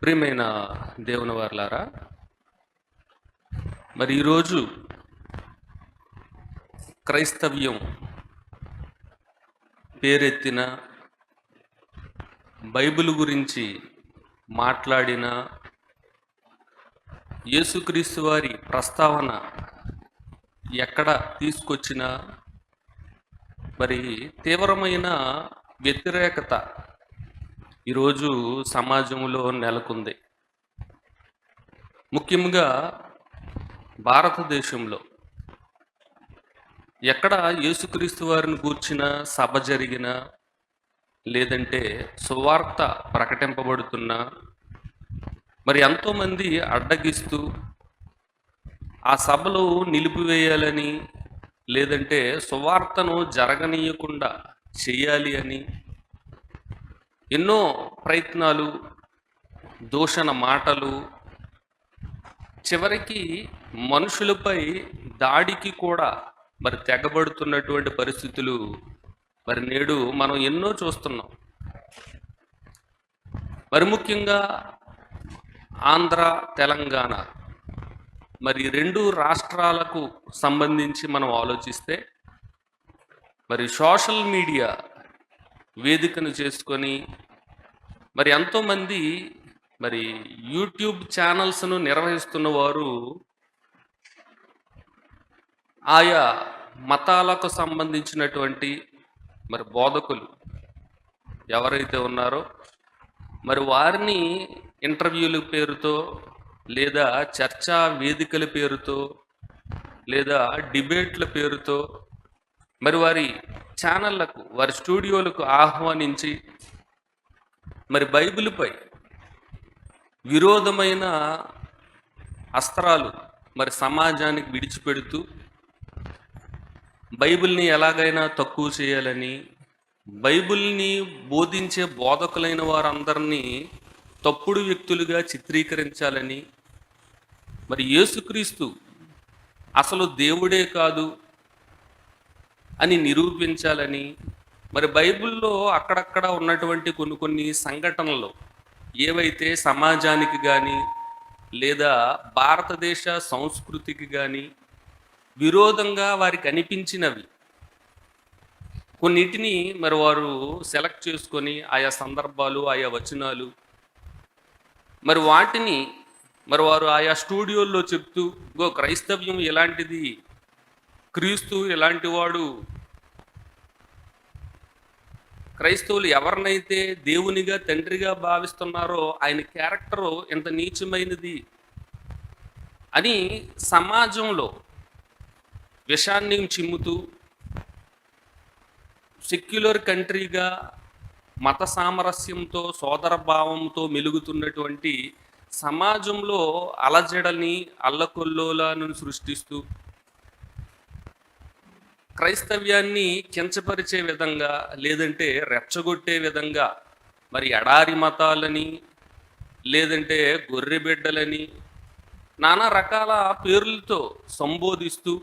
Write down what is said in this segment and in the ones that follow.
ప్రియమైన దేవుని వారలారా, మరి ఈరోజు క్రైస్తవ్యం పేరెత్తిన బైబిల్ గురించి మాట్లాడిన యేసుక్రీస్తు వారి ప్రస్తావన ఎక్కడ తీసుకొచ్చినా మరి తీవ్రమైన వ్యతిరేకత ఈరోజు సమాజంలో నెలకొంది. ముఖ్యంగా భారతదేశంలో ఎక్కడ యేసుక్రీస్తు వారిని గూర్చిన సభ జరిగిన లేదంటే సువార్త ప్రకటింపబడుతున్న మరి ఎంతోమంది అడ్డగిస్తూ ఆ సభలు నిలిపివేయాలని లేదంటే సువార్తను జరగనీయకుండా చేయాలి అని ఎన్నో ప్రయత్నాలు, దూషణ మాటలు, చివరికి మనుషులపై దాడికి కూడా మరి తెగబడుతున్నటువంటి పరిస్థితులు మరి నేడు మనం ఎన్నో చూస్తున్నాం. మరి ముఖ్యంగా ఆంధ్ర, తెలంగాణ మరి రెండు రాష్ట్రాలకు సంబంధించి మనం ఆలోచిస్తే మరి సోషల్ మీడియా వేదికను చేసుకొని మరి ఎంతోమంది మరి యూట్యూబ్ ఛానల్స్ను నిర్వహిస్తున్న వారు ఆయా మతాలకు సంబంధించినటువంటి మరి బోధకులు ఎవరైతే ఉన్నారో మరి వారిని ఇంటర్వ్యూల పేరుతో లేదా చర్చా వేదికల పేరుతో లేదా డిబేట్ల పేరుతో మరి వారి ఛానళ్లకు, వారి స్టూడియోలకు ఆహ్వానించి మరి బైబిల్పై విరోధమైన అస్త్రాలు మరి సమాజానికి విడిచిపెడుతూ బైబిల్ని ఎలాగైనా తక్కువ చేయాలని, బైబిల్ని బోధించే బోధకులైన వారందరినీ తప్పుడు వ్యక్తులుగా చిత్రీకరించాలని, మరి యేసుక్రీస్తు అసలు దేవుడే కాదు అని నిరూపించాలని, మరి బైబిల్లో అక్కడక్కడ ఉన్నటువంటి కొన్ని సంఘటనలు ఏవైతే సమాజానికి కానీ లేదా భారతదేశ సంస్కృతికి కానీ విరోధంగా వారికి అనిపించినవి కొన్నిటిని మరి వారు సెలెక్ట్ చేసుకొని ఆయా సందర్భాలు, ఆయా వచనాలు మరి వాటిని మరి వారు ఆయా స్టూడియోల్లో చెప్తూ, గో క్రైస్తవ్యం ఎలాంటిది, క్రీస్తు ఎలాంటి వాడు, క్రైస్తవులు ఎవరినైతే దేవునిగా, తండ్రిగా భావిస్తున్నారో ఆయన క్యారెక్టరు ఎంత నీచమైనది అని సమాజంలో విషాన్ని చిమ్ముతూ సెక్యులర్ కంట్రీగా మత సామరస్యంతో, సోదర భావంతో మెలుగుతున్నటువంటి సమాజంలో అలజడని, అల్లకొల్లోలాలను సృష్టిస్తూ క్రైస్తవ్యాన్ని కించపరిచే విధంగా లేదంటే రెచ్చగొట్టే విధంగా మరి ఎడారి మతాలని లేదంటే గొర్రె బిడ్డలని నానా రకాల పేర్లతో సంబోధిస్తూ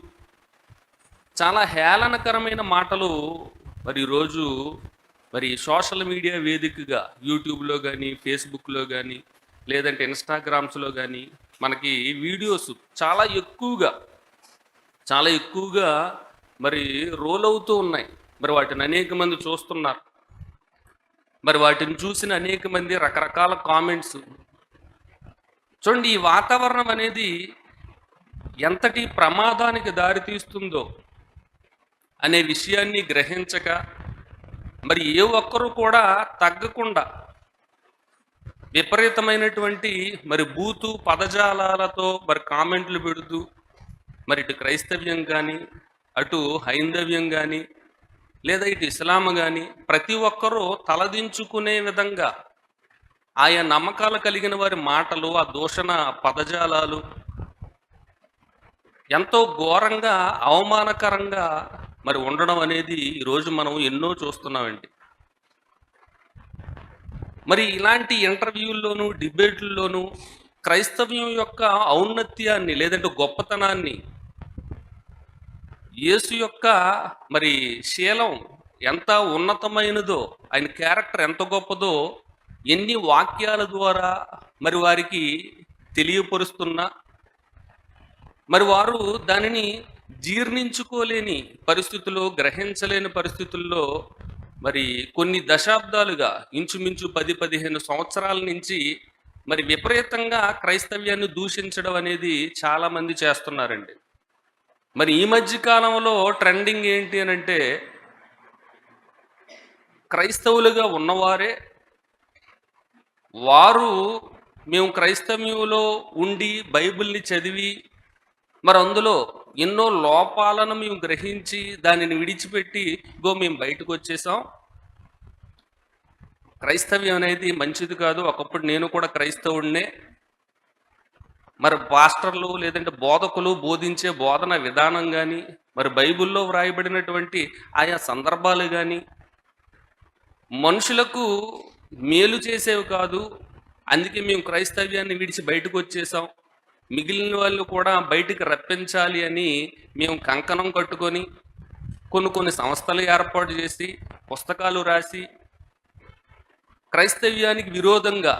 చాలా హేళనకరమైన మాటలు మరి ఈరోజు మరి సోషల్ మీడియా వేదికగా యూట్యూబ్లో కానీ, ఫేస్బుక్లో కానీ లేదంటే ఇన్స్టాగ్రామ్స్లో కానీ మనకి వీడియోస్ చాలా ఎక్కువగా మరి రోల్ అవుతూ ఉన్నాయి. మరి వాటిని అనేక మంది చూస్తున్నారు. మరి వాటిని చూసిన అనేక మంది రకరకాల కామెంట్స్. చూడండి, ఈ వాతావరణం అనేది ఎంతటి ప్రమాదానికి దారితీస్తుందో అనే విషయాన్ని గ్రహించక మరి ఏ ఒక్కరూ కూడా తగ్గకుండా విపరీతమైనటువంటి మరి బూతు పదజాలాలతో మరి కామెంట్లు పెడుతూ మరి ఇటు క్రైస్తవ్యం కానీ, అటు హైందవ్యం కానీ లేదా ఇటు ఇస్లాం కానీ ప్రతి ఒక్కరూ తలదించుకునే విధంగా ఆయా నమ్మకాలు కలిగిన వారి మాటలు, ఆ దూషణ పదజాలాలు ఎంతో ఘోరంగా, అవమానకరంగా మరి ఉండడం అనేది ఈరోజు మనం ఎన్నో చూస్తున్నామండి. మరి ఇలాంటి ఇంటర్వ్యూల్లోనూ, డిబేట్లలోనూ క్రైస్తవ్యం యొక్క ఔన్నత్యాన్ని లేదంటే గొప్పతనాన్ని, యేసు యొక్క మరి శీలం ఎంత ఉన్నతమైనదో, ఆయన క్యారెక్టర్ ఎంత గొప్పదో ఎన్ని వాక్యాల ద్వారా మరి వారికి తెలియపరుస్తున్నా మరి వారు దానిని జీర్ణించుకోలేని పరిస్థితుల్లో, గ్రహించలేని పరిస్థితుల్లో మరి కొన్ని దశాబ్దాలుగా ఇంచుమించు 10-15 సంవత్సరాల నుంచి మరి విపరీతంగా క్రైస్తవ్యాన్ని దూషించడం అనేది చాలామంది చేస్తున్నారండి. మరి ఈ మధ్య కాలంలో ట్రెండింగ్ ఏంటి అని అంటే, క్రైస్తవులుగా ఉన్నవారే వారు మేము క్రైస్తవ్యంలో ఉండి బైబిల్ని చదివి మరి అందులో ఎన్నో లోపాలను మేము గ్రహించి దానిని విడిచిపెట్టి మేము బయటకు వచ్చేసాం, క్రైస్తవ్యం అనేది మంచిది కాదు, ఒకప్పుడు నేను కూడా క్రైస్తవుడినే, మరి పాస్టర్లు లేదంటే బోధకులు బోధించే బోధన విధానం కానీ మరి బైబిల్లో వ్రాయబడినటువంటి ఆయా సందర్భాలు కానీ మనుషులకు మేలు చేసేవి కాదు, అందుకే మేము క్రైస్తవ్యాన్ని విడిచి బయటకు వచ్చేసాం, మిగిలిన వాళ్ళు కూడా బయటికి రప్పించాలి అని మేము కంకణం కట్టుకొని కొన్ని సంస్థలు ఏర్పాటు చేసి పుస్తకాలు రాసి క్రైస్తవ్యానికి విరోధంగా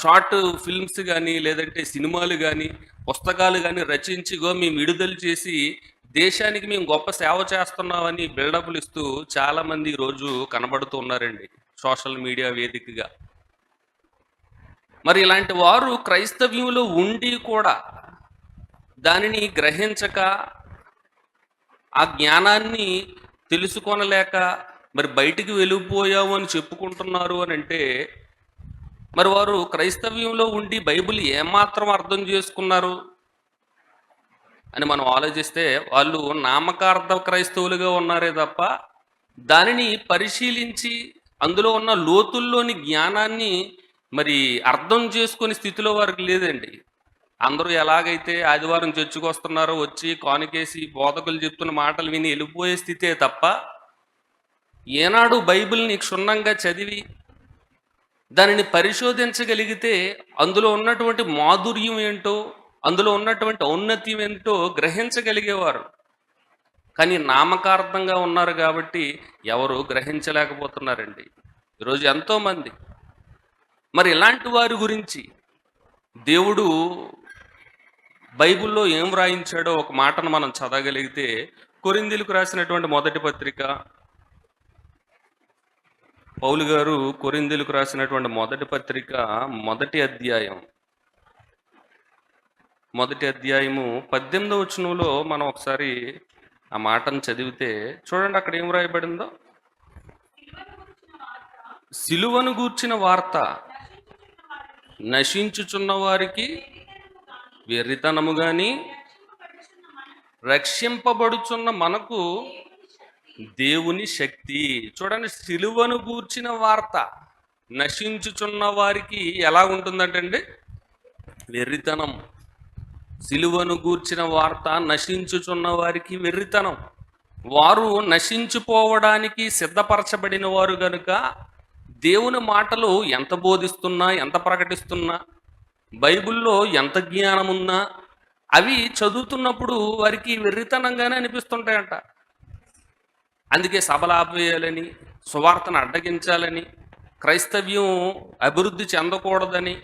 షార్ట్ ఫిల్మ్స్ కానీ లేదంటే సినిమాలు కానీ పుస్తకాలు కానీ రచించి మేము విడుదల చేసి దేశానికి మేము గొప్ప సేవ చేస్తున్నామని బిల్డప్లు ఇస్తూ చాలామంది ఈరోజు కనబడుతూ ఉన్నారండి సోషల్ మీడియా వేదికగా. మరి ఇలాంటి వారు క్రైస్తవ్యంలో ఉండి కూడా దానిని గ్రహించక ఆ జ్ఞానాన్ని తెలుసుకొనలేక మరి బయటికి వెళ్ళిపోయాము అని చెప్పుకుంటున్నారు అని అంటే, మరి వారు క్రైస్తవ్యంలో ఉండి బైబిల్ ఏమాత్రం అర్థం చేసుకున్నారు అని మనం ఆలోచిస్తే వాళ్ళు నామకార్థ క్రైస్తవులుగా ఉన్నారే తప్ప దానిని పరిశీలించి అందులో ఉన్న లోతుల్లోని జ్ఞానాన్ని మరి అర్థం చేసుకునే స్థితిలో వారికి లేదండి. అందరూ ఎలాగైతే ఆదివారం చర్చికి వస్తున్నారో వచ్చి కానుకేసి బోధకులు చెప్తున్న మాటలు విని వెళ్ళిపోయే స్థితే తప్ప ఏనాడు బైబిల్ని క్షుణ్ణంగా చదివి దానిని పరిశోధించగలిగితే అందులో ఉన్నటువంటి మాధుర్యం ఏంటో, అందులో ఉన్నటువంటి ఔన్నత్యం ఏంటో గ్రహించగలిగేవారు. కానీ నామకార్థంగా ఉన్నారు కాబట్టి ఎవరు గ్రహించలేకపోతున్నారండి ఈరోజు ఎంతోమంది. మరి ఇలాంటి వారి గురించి దేవుడు బైబిల్లో ఏం వ్రాయించాడో ఒక మాటను మనం చదవగలిగితే, కొరింథీయులకు రాసినటువంటి మొదటి పత్రిక, పౌలు గారు కొరింథీయులకు రాసినటువంటి మొదటి పత్రిక మొదటి అధ్యాయము 18వ వచనంలో మనం ఒకసారి ఆ మాటను చదివితే చూడండి, అక్కడ ఏం రాయబడిందో. సిలువను గూర్చిన వార్త నశించుచున్న వారికి వెర్రితనము గాని రక్షింపబడుచున్న మనకు దేవుని శక్తి. చూడండి, సిలువను గూర్చిన వార్త నశించుచున్న వారికి ఎలా ఉంటుందంటండి? వెర్రితనం. సిలువను గూర్చిన వార్త నశించుచున్న వారికి వెర్రితనం. వారు నశించిపోవడానికి సిద్ధపరచబడిన వారు గనుక దేవుని మాటలు ఎంత బోధిస్తున్నా, ఎంత ప్రకటిస్తున్నా, బైబిల్లో ఎంత జ్ఞానం ఉన్నా అవి చదువుతున్నప్పుడు వారికి వెర్రితనంగానే అనిపిస్తుంటాయంట. అందుకే సభలు ఆపేయాలని, సువార్తను అడ్డగించాలని, క్రైస్తవ్యం అభివృద్ధి చెందకూడదని,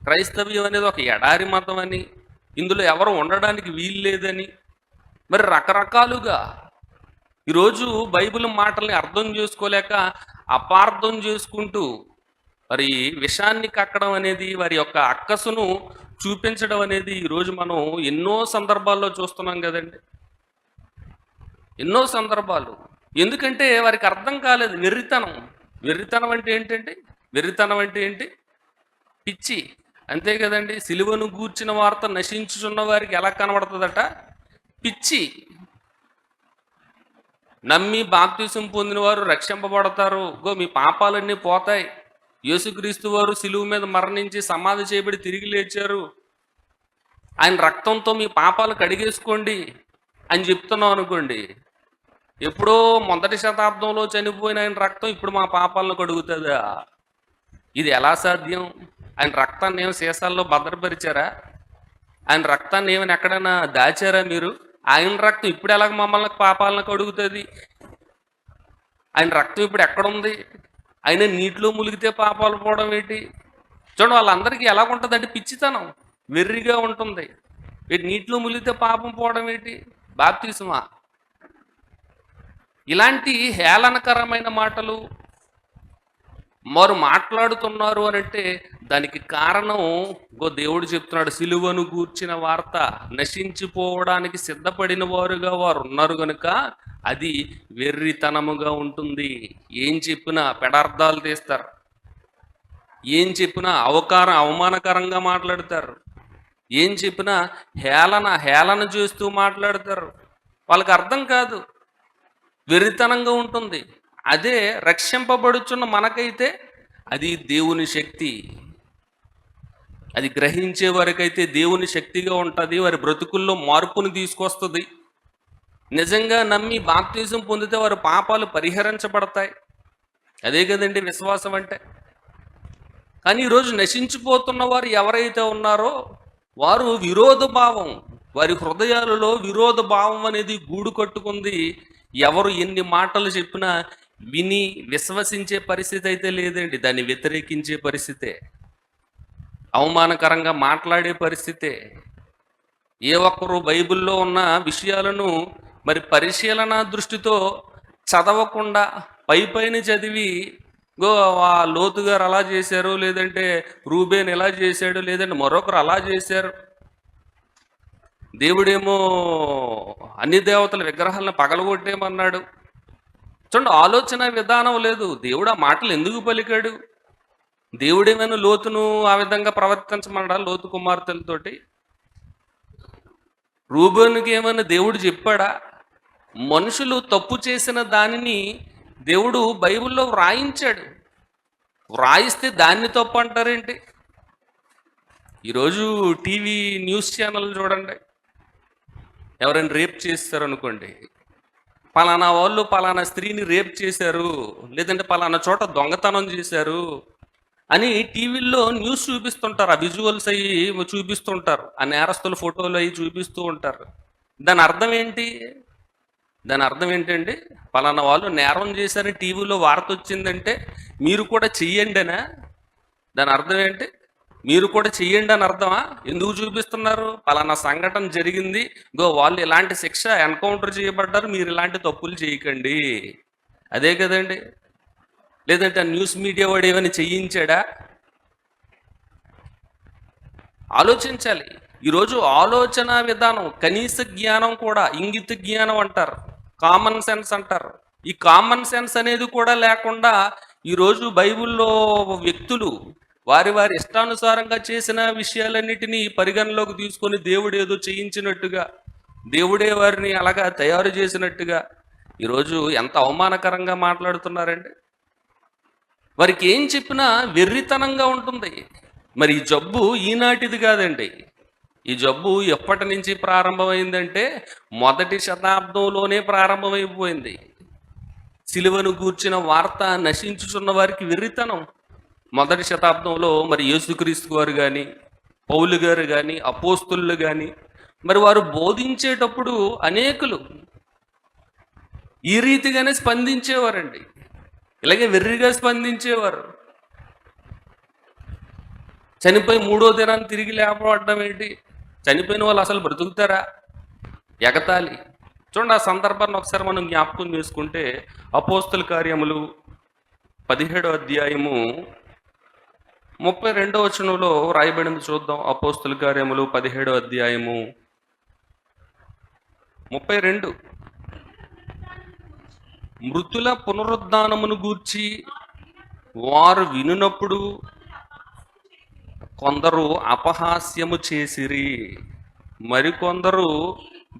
క్రైస్తవ్యం అనేది ఒక ఎడారి మతం అని, ఇందులో ఎవరు ఉండడానికి వీలు లేదని, మరి రకరకాలుగా ఈరోజు బైబిల్ మాటల్ని అర్థం చేసుకోలేక అపార్థం చేసుకుంటూ మరి విషాన్ని కక్కడం అనేది, వారి యొక్క అక్కసును చూపించడం అనేది ఈరోజు మనం ఎన్నో సందర్భాల్లో చూస్తున్నాం కదండి. ఎన్నో సందర్భాలు. ఎందుకంటే వారికి అర్థం కాలేదు. వెర్రితనం అంటే ఏంటండి? వెర్రితనం అంటే ఏంటి? పిచ్చి, అంతే కదండి. సిలువను గూర్చిన వార్త నశించుచున్న వారికి ఎలా కనబడుతుందట? పిచ్చి. నమ్మి బాప్తిసం పొందిన వారు రక్షింపబడతారు, మీ పాపాలన్నీ పోతాయి, యేసుక్రీస్తు వారు సిలువ మీద మరణించి సమాధి చేయబడి తిరిగి లేచారు, ఆయన రక్తంతో మీ పాపాలు కడిగేసుకోండి అని చెప్తున్నాం అనుకోండి. ఎప్పుడో మొదటి శతాబ్దంలో చనిపోయిన ఆయన రక్తం ఇప్పుడు మా పాపాలను కడుగుతుందా? ఇది ఎలా సాధ్యం? ఆయన రక్తాన్ని ఏమి సీసాల్లో భద్రపరిచారా? ఆయన రక్తాన్ని ఏమైనా ఎక్కడైనా దాచారా మీరు? ఆయన రక్తం ఇప్పుడు ఎలాగ మమ్మల్ని పాపాలను కడుగుతుంది? ఆయన రక్తం ఇప్పుడు ఎక్కడుంది? అయినా నీటిలో మునిగితే పాపాలు పోవడం ఏంటి? చూడండి వాళ్ళందరికీ ఎలాగుంటుందంటే పిచ్చితనం, వెర్రిగా ఉంటుంది. నీటిలో మునిగితే పాపం పోవడం ఏంటి? బాప్తిస్మా. ఇలాంటి హేళనకరమైన మాటలు వారు మాట్లాడుతున్నారు అని అంటే దానికి కారణం దేవుడు చెప్తున్నాడు, సిలువను గూర్చిన వార్త నశించిపోవడానికి సిద్ధపడిన వారుగా వారు ఉన్నారు కనుక అది వెర్రితనముగా ఉంటుంది. ఏం చెప్పినా పెడార్థాలు తీస్తారు, ఏం చెప్పినా అవమానకరంగా మాట్లాడతారు, ఏం చెప్పినా హేళన చేస్తూ మాట్లాడతారు. వాళ్ళకి అర్థం కాదు, వెర్రితనంగా ఉంటుంది. అదే రక్షింపబడుచున్న మనకైతే అది దేవుని శక్తి. అది గ్రహించే వారికైతే దేవుని శక్తిగా ఉంటుంది, వారి బ్రతుకుల్లో మార్పుని తీసుకొస్తుంది. నిజంగా నమ్మి బాప్తిజం పొందితే వారి పాపాలు పరిహరించబడతాయి. అదే కదండి విశ్వాసం అంటే. కానీ ఈరోజు నశించిపోతున్న వారు ఎవరైతే ఉన్నారో వారు విరోధ భావం, వారి హృదయాలలో విరోధ భావం అనేది గూడు కట్టుకుంది. ఎవరు ఎన్ని మాటలు చెప్పినా విని విశ్వసించే పరిస్థితి అయితే లేదండి, దాన్ని వ్యతిరేకించే పరిస్థితే, అవమానకరంగా మాట్లాడే పరిస్థితే. ఏ ఒక్కరు బైబిల్లో ఉన్న విషయాలను మరి పరిశీలన దృష్టితో చదవకుండా పైన చదివి ఆ లోతు గారు అలా చేశారు, లేదంటే రూబేన్ ఎలా చేశాడు, లేదంటే మరొకరు అలా చేశారు, దేవుడేమో అన్ని దేవతల విగ్రహాలను పగలగొట్టేమన్నాడు. చూడండి, ఆలోచన విధానం లేదు. దేవుడు ఆ మాటలు ఎందుకు పలికాడు? దేవుడేమైనా లోతును ఆ విధంగా ప్రవర్తించమన్నాడా? లోతు కుమార్తెలతోటి రూబేనుకి ఏమైనా దేవుడు చెప్పాడా? మనుషులు తప్పు చేసిన దానిని దేవుడు బైబిల్లో వ్రాయించాడు. వ్రాయిస్తే దాన్ని తప్పు అంటారేంటి? ఈరోజు టీవీ న్యూస్ ఛానల్ చూడండి, ఎవరైనా రేప్ చేస్తారనుకోండి, పలానా వాళ్ళు పలానా స్త్రీని రేప్ చేశారు, లేదంటే పలానా చోట దొంగతనం చేశారు అని టీవీల్లో న్యూస్ చూపిస్తుంటారు. ఆ విజువల్స్ అయ్యి చూపిస్తుంటారు, ఆ నేరస్తుల ఫోటోలు అవి చూపిస్తూ ఉంటారు. దాని అర్థం ఏంటి? దాని అర్థం ఏంటండి? పలానా వాళ్ళు నేరం చేశారని టీవీలో వార్త వచ్చిందంటే మీరు కూడా చెయ్యండి అనా? దాని అర్థం ఏంటి? మీరు కూడా చెయ్యండి అని అర్థమా? ఎందుకు చూపిస్తున్నారు? పలానా సంఘటన జరిగింది, వాళ్ళు ఇలాంటి శిక్ష ఎన్కౌంటర్ చేయబడ్డారు, మీరు ఇలాంటి తప్పులు చేయకండి, అదే కదండి. లేదంటే ఆ న్యూస్ మీడియా వాడు ఏమైనా చెయ్యించాడా? ఆలోచించాలి. ఈరోజు ఆలోచన విధానం, కనీస జ్ఞానం కూడా, ఇంగిత జ్ఞానం అంటారు, కామన్ సెన్స్ అంటారు. ఈ కామన్ సెన్స్ అనేది కూడా లేకుండా ఈరోజు బైబిల్లో వ్యక్తులు వారి ఇష్టానుసారంగా చేసిన విషయాలన్నిటినీ పరిగణలోకి తీసుకొని దేవుడు ఏదో చేయించినట్టుగా, దేవుడే వారిని అలాగా తయారు చేసినట్టుగా ఈరోజు ఎంత అవమానకరంగా మాట్లాడుతున్నారండి. వారికి ఏం చెప్పినా వెర్రితనంగా ఉంటుంది. మరి ఈ జబ్బు ఈనాటిది కాదండి. ఈ జబ్బు ఎప్పటి నుంచి ప్రారంభమైందంటే మొదటి శతాబ్దంలోనే ప్రారంభమైపోయింది. సిలువను గూర్చిన వార్త నశించుచున్న వారికి వెర్రితనం. మొదటి శతాబ్దంలో మరి యేసుక్రీస్తు గారు కానీ, పౌలు గారు కానీ, అపోస్తులు కానీ మరి వారు బోధించేటప్పుడు అనేకులు ఈ రీతిగానే స్పందించేవారండి. ఇలాగే వెర్రిగా స్పందించేవారు. చనిపోయి 3వ దినాన్ని తిరిగి లేపబడడం ఏంటి? చనిపోయిన వాళ్ళు అసలు బ్రతుకుతారా? ఎగతాళి. చూడండి, ఆ సందర్భాన్ని ఒకసారి మనం జ్ఞాపకం చేసుకుంటే అపోస్తుల కార్యములు 17వ అధ్యాయము 32వ వచనంలో రాయబడింది చూద్దాం. అపోస్తుల కార్యములు 17వ అధ్యాయము 32. మృతుల పునరుద్ధానమును గూర్చి వారు వినునప్పుడు కొందరు అపహాస్యము చేసిరి, మరికొందరు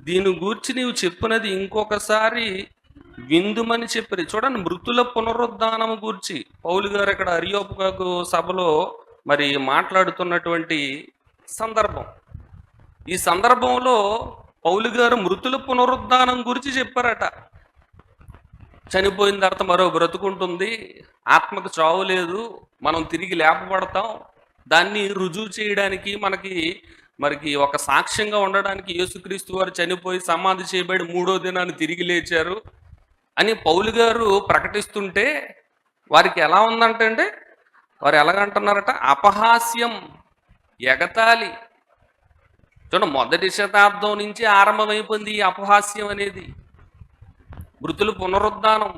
దీని గూర్చి నీవు చెప్పినది ఇంకొకసారి విందుమని చెప్పిరి. చూడండి, మృతుల పునరుద్ధానము గూర్చి పౌలు గారు ఇక్కడ అరియోపగు సభలో మరి మాట్లాడుతున్నటువంటి సందర్భం. ఈ సందర్భంలో పౌలు గారు మృతుల పునరుద్ధానం గురించి చెప్పారట. చనిపోయిన తర్వాత మరో బ్రతుకుంటుంది, ఆత్మకు చావు లేదు, మనం తిరిగి లేపబడతాం, దాన్ని రుజువు చేయడానికి మనకి ఒక సాక్ష్యంగా ఉండడానికి యేసుక్రీస్తు వారు చనిపోయి సమాధి చేయబడి 3వ దినాన్ని తిరిగి లేచారు అని పౌలు గారు ప్రకటిస్తుంటే వారికి ఎలా ఉందంటే అండి, వారు ఎలాగంటున్నారట, అపహాస్యం, ఎగతాళి. చూడండి, మొదటి శతాబ్దం నుంచి ఆరంభమైపోయింది ఈ అపహాస్యం అనేది. మృతులు పునరుద్ధానం,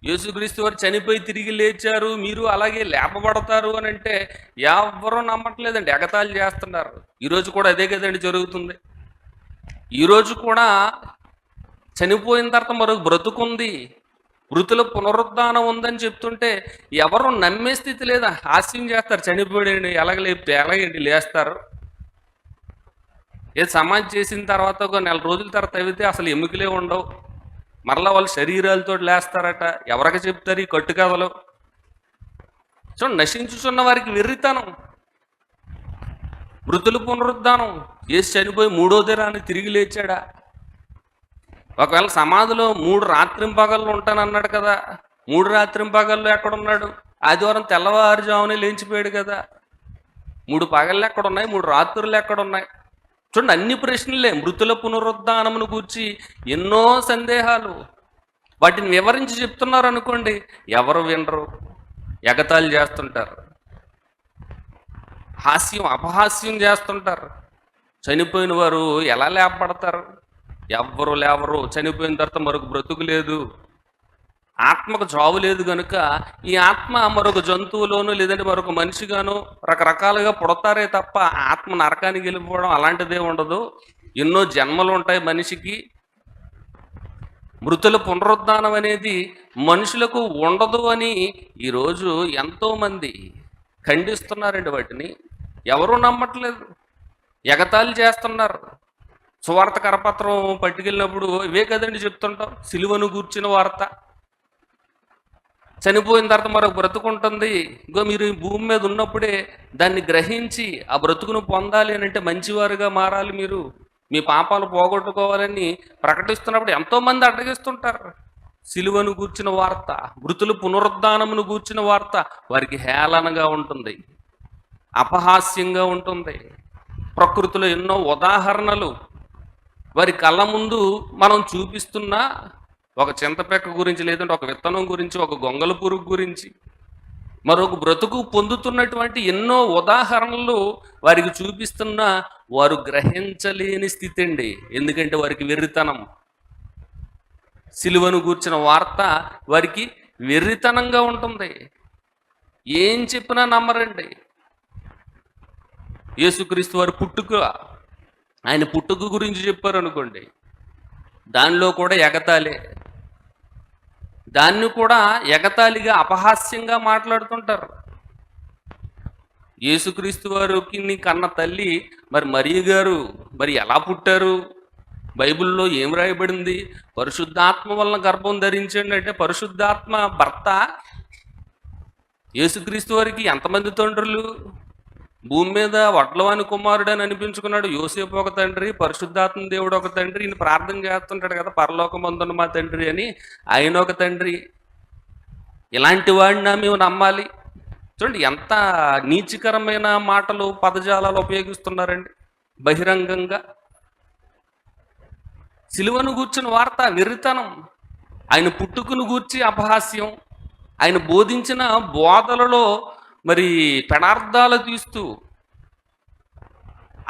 యేసుక్రీస్తు వారు చనిపోయి తిరిగి లేచారు, మీరు అలాగే లేపబడతారు అని అంటే ఎవరూ నమ్మట్లేదండి, ఎగతాళి చేస్తున్నారు. ఈరోజు కూడా అదే కదండి జరుగుతుంది. ఈరోజు కూడా చనిపోయిన తర్వాత మరొక బ్రతుకుంది, మృతుల పునరుద్ధానం ఉందని చెప్తుంటే ఎవరు నమ్మే స్థితి లేదా, హాస్యం చేస్తారు. చనిపోయాడు ఎలాగ లేపితే ఎలాగండి లేస్తారు? ఏ సమాధి చేసిన తర్వాత ఒక నెల రోజుల తర్వాత తవ్వితే అసలు ఎముకలే ఉండవు, మరలా వాళ్ళు శరీరాలతో లేస్తారట. ఎవరికి చెప్తారు ఈ కట్టుకథలు? చూడండి, నశించుచున్న వారికి వెర్రితనం. మృతుల పునరుద్ధానం, ఏసు చనిపోయి మూడో దినాన్ని తిరిగి లేచాడా? ఒకవేళ సమాధిలో 3 రాత్రింపగళ్ళు ఉంటానన్నాడు కదా, 3 రాత్రింపగళ్ళు ఎక్కడున్నాడు? ఆదివారం తెల్లవారుజామునే లేచిపోయాడు కదా. 3 పగళ్ళు ఎక్కడున్నాయి? 3 రాత్రులు ఎక్కడున్నాయి? చూడండి, అన్ని ప్రశ్నలే. మృతుల పునరుద్ధానమును గూర్చి ఎన్నో సందేహాలు. వాటిని వివరించి చెప్తున్నారు అనుకోండి, ఎవరు వినరు, ఎగతాళి చేస్తుంటారు, హాస్యం అపహాస్యం చేస్తుంటారు. చనిపోయిన వారు ఎలా లేపబడతారు? ఎవ్వరు లేవరు. చనిపోయిన తర్వాత మరొక బ్రతుకు లేదు, ఆత్మకు చావు లేదు కనుక ఈ ఆత్మ మరొక జంతువులోనూ లేదంటే మరొక మనిషిగాను రకరకాలుగా పుడతారే తప్ప ఆత్మ నరకానికి వెళ్ళిపోవడం అలాంటిదే ఉండదు. ఎన్నో జన్మలు ఉంటాయి మనిషికి. మృతుల పునరుద్ధానం అనేది మనుషులకు ఉండదు అని ఈరోజు ఎంతోమంది ఖండిస్తున్నారండి. వాటిని ఎవరూ నమ్మట్లేదు, ఎగతాళి చేస్తున్నారు. సువార్త కరపత్రం పట్టుకెళ్ళినప్పుడు ఇవే కదండి చెప్తుంటాం, సిలువను గూర్చిన వార్త. చనిపోయిన తర్వాత మరొక బ్రతుకుంటుంది. ఇంకో మీరు ఈ భూమి మీద ఉన్నప్పుడే దాన్ని గ్రహించి ఆ బ్రతుకును పొందాలి అని అంటే మంచివారుగా మారాలి, మీరు మీ పాపాలు పోగొట్టుకోవాలని ప్రకటిస్తున్నప్పుడు ఎంతోమంది అడ్డగిస్తుంటారు. సిలువను గూర్చిన వార్త, మృతులు పునరుద్ధానమును గూర్చిన వార్త వారికి హేళనగా ఉంటుంది, అపహాస్యంగా ఉంటుంది. ప్రకృతిలో ఎన్నో ఉదాహరణలు వారి కళ్ళ ముందు మనం చూపిస్తున్నా, ఒక చింతపెక్క గురించి, లేదంటే ఒక విత్తనం గురించి, ఒక గొంగళ పురుగు గురించి, మరొక బ్రతుకు పొందుతున్నటువంటి ఎన్నో ఉదాహరణలు వారికి చూపిస్తున్నా వారు గ్రహించలేని స్థితి అండి. ఎందుకంటే వారికి వెర్రితనం. సిలువను గూర్చిన వార్త వారికి వెర్రితనంగా ఉంటుంది, ఏం చెప్పినా నమ్మరండి. యేసుక్రీస్తు వారి పుట్టుక, ఆయన పుట్టుక గురించి చెప్పారు అనుకోండి, దానిలో కూడా ఎగతాళే, దాన్ని కూడా ఎగతాళిగా అపహాస్యంగా మాట్లాడుతుంటారు. యేసుక్రీస్తు వారికి కన్న తల్లి మరి మరియ గారు మరి ఎలా పుట్టారు? బైబిల్లో ఏం రాయబడింది? పరిశుద్ధాత్మ వలన గర్భం ధరించండి అంటే పరిశుద్ధాత్మ భర్త. యేసుక్రీస్తు వారికి ఎంతమంది తండ్రులు? భూమి మీద వడ్లవాని కుమారుడు అని అనిపించుకున్నాడు యోసేపు ఒక తండ్రి, పరిశుద్ధాత్మ దేవుడు ఒక తండ్రి. ఈయన ప్రార్థన చేస్తుంటాడు కదా, పరలోకమందున్న మా తండ్రి అని, ఆయన ఒక తండ్రి. ఇలాంటి వాడినా మేము నమ్మాలి? చూడండి, ఎంత నీచికరమైన మాటలు, పదజాలాలు ఉపయోగిస్తున్నారండి బహిరంగంగా. సిలువను గూర్చిన వార్త వెర్రితనం, ఆయన పుట్టుకను గూర్చి అపహాస్యం, ఆయన బోధించిన బోధలలో మరి పెడార్థాలు తీస్తూ,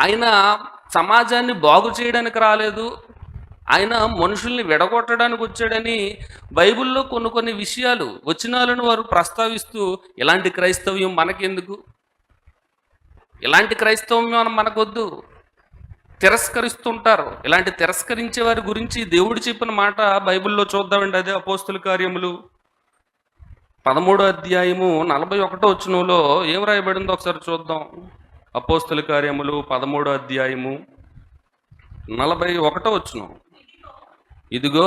ఆయన సమాజాన్ని బాగు చేయడానికి రాలేదు, ఆయన మనుషుల్ని విడగొట్టడానికి వచ్చాడని బైబిల్లో కొన్ని విషయాలు, వచనాలను వారు ప్రస్తావిస్తూ, ఇలాంటి క్రైస్తవ్యం మనకెందుకు, ఇలాంటి క్రైస్తవ్యం మనకొద్దు, తిరస్కరిస్తుంటారు. ఇలాంటి తిరస్కరించే వారి గురించి దేవుడు చెప్పిన మాట బైబిల్లో చూద్దామండి. అదే అపోస్తుల కార్యములు 13వ అధ్యాయము 41వ వచనంలో ఏం రాయబడిందో ఒకసారి చూద్దాం. అపోస్తుల కార్యములు 13వ అధ్యాయము 41వ వచనం. ఇదిగో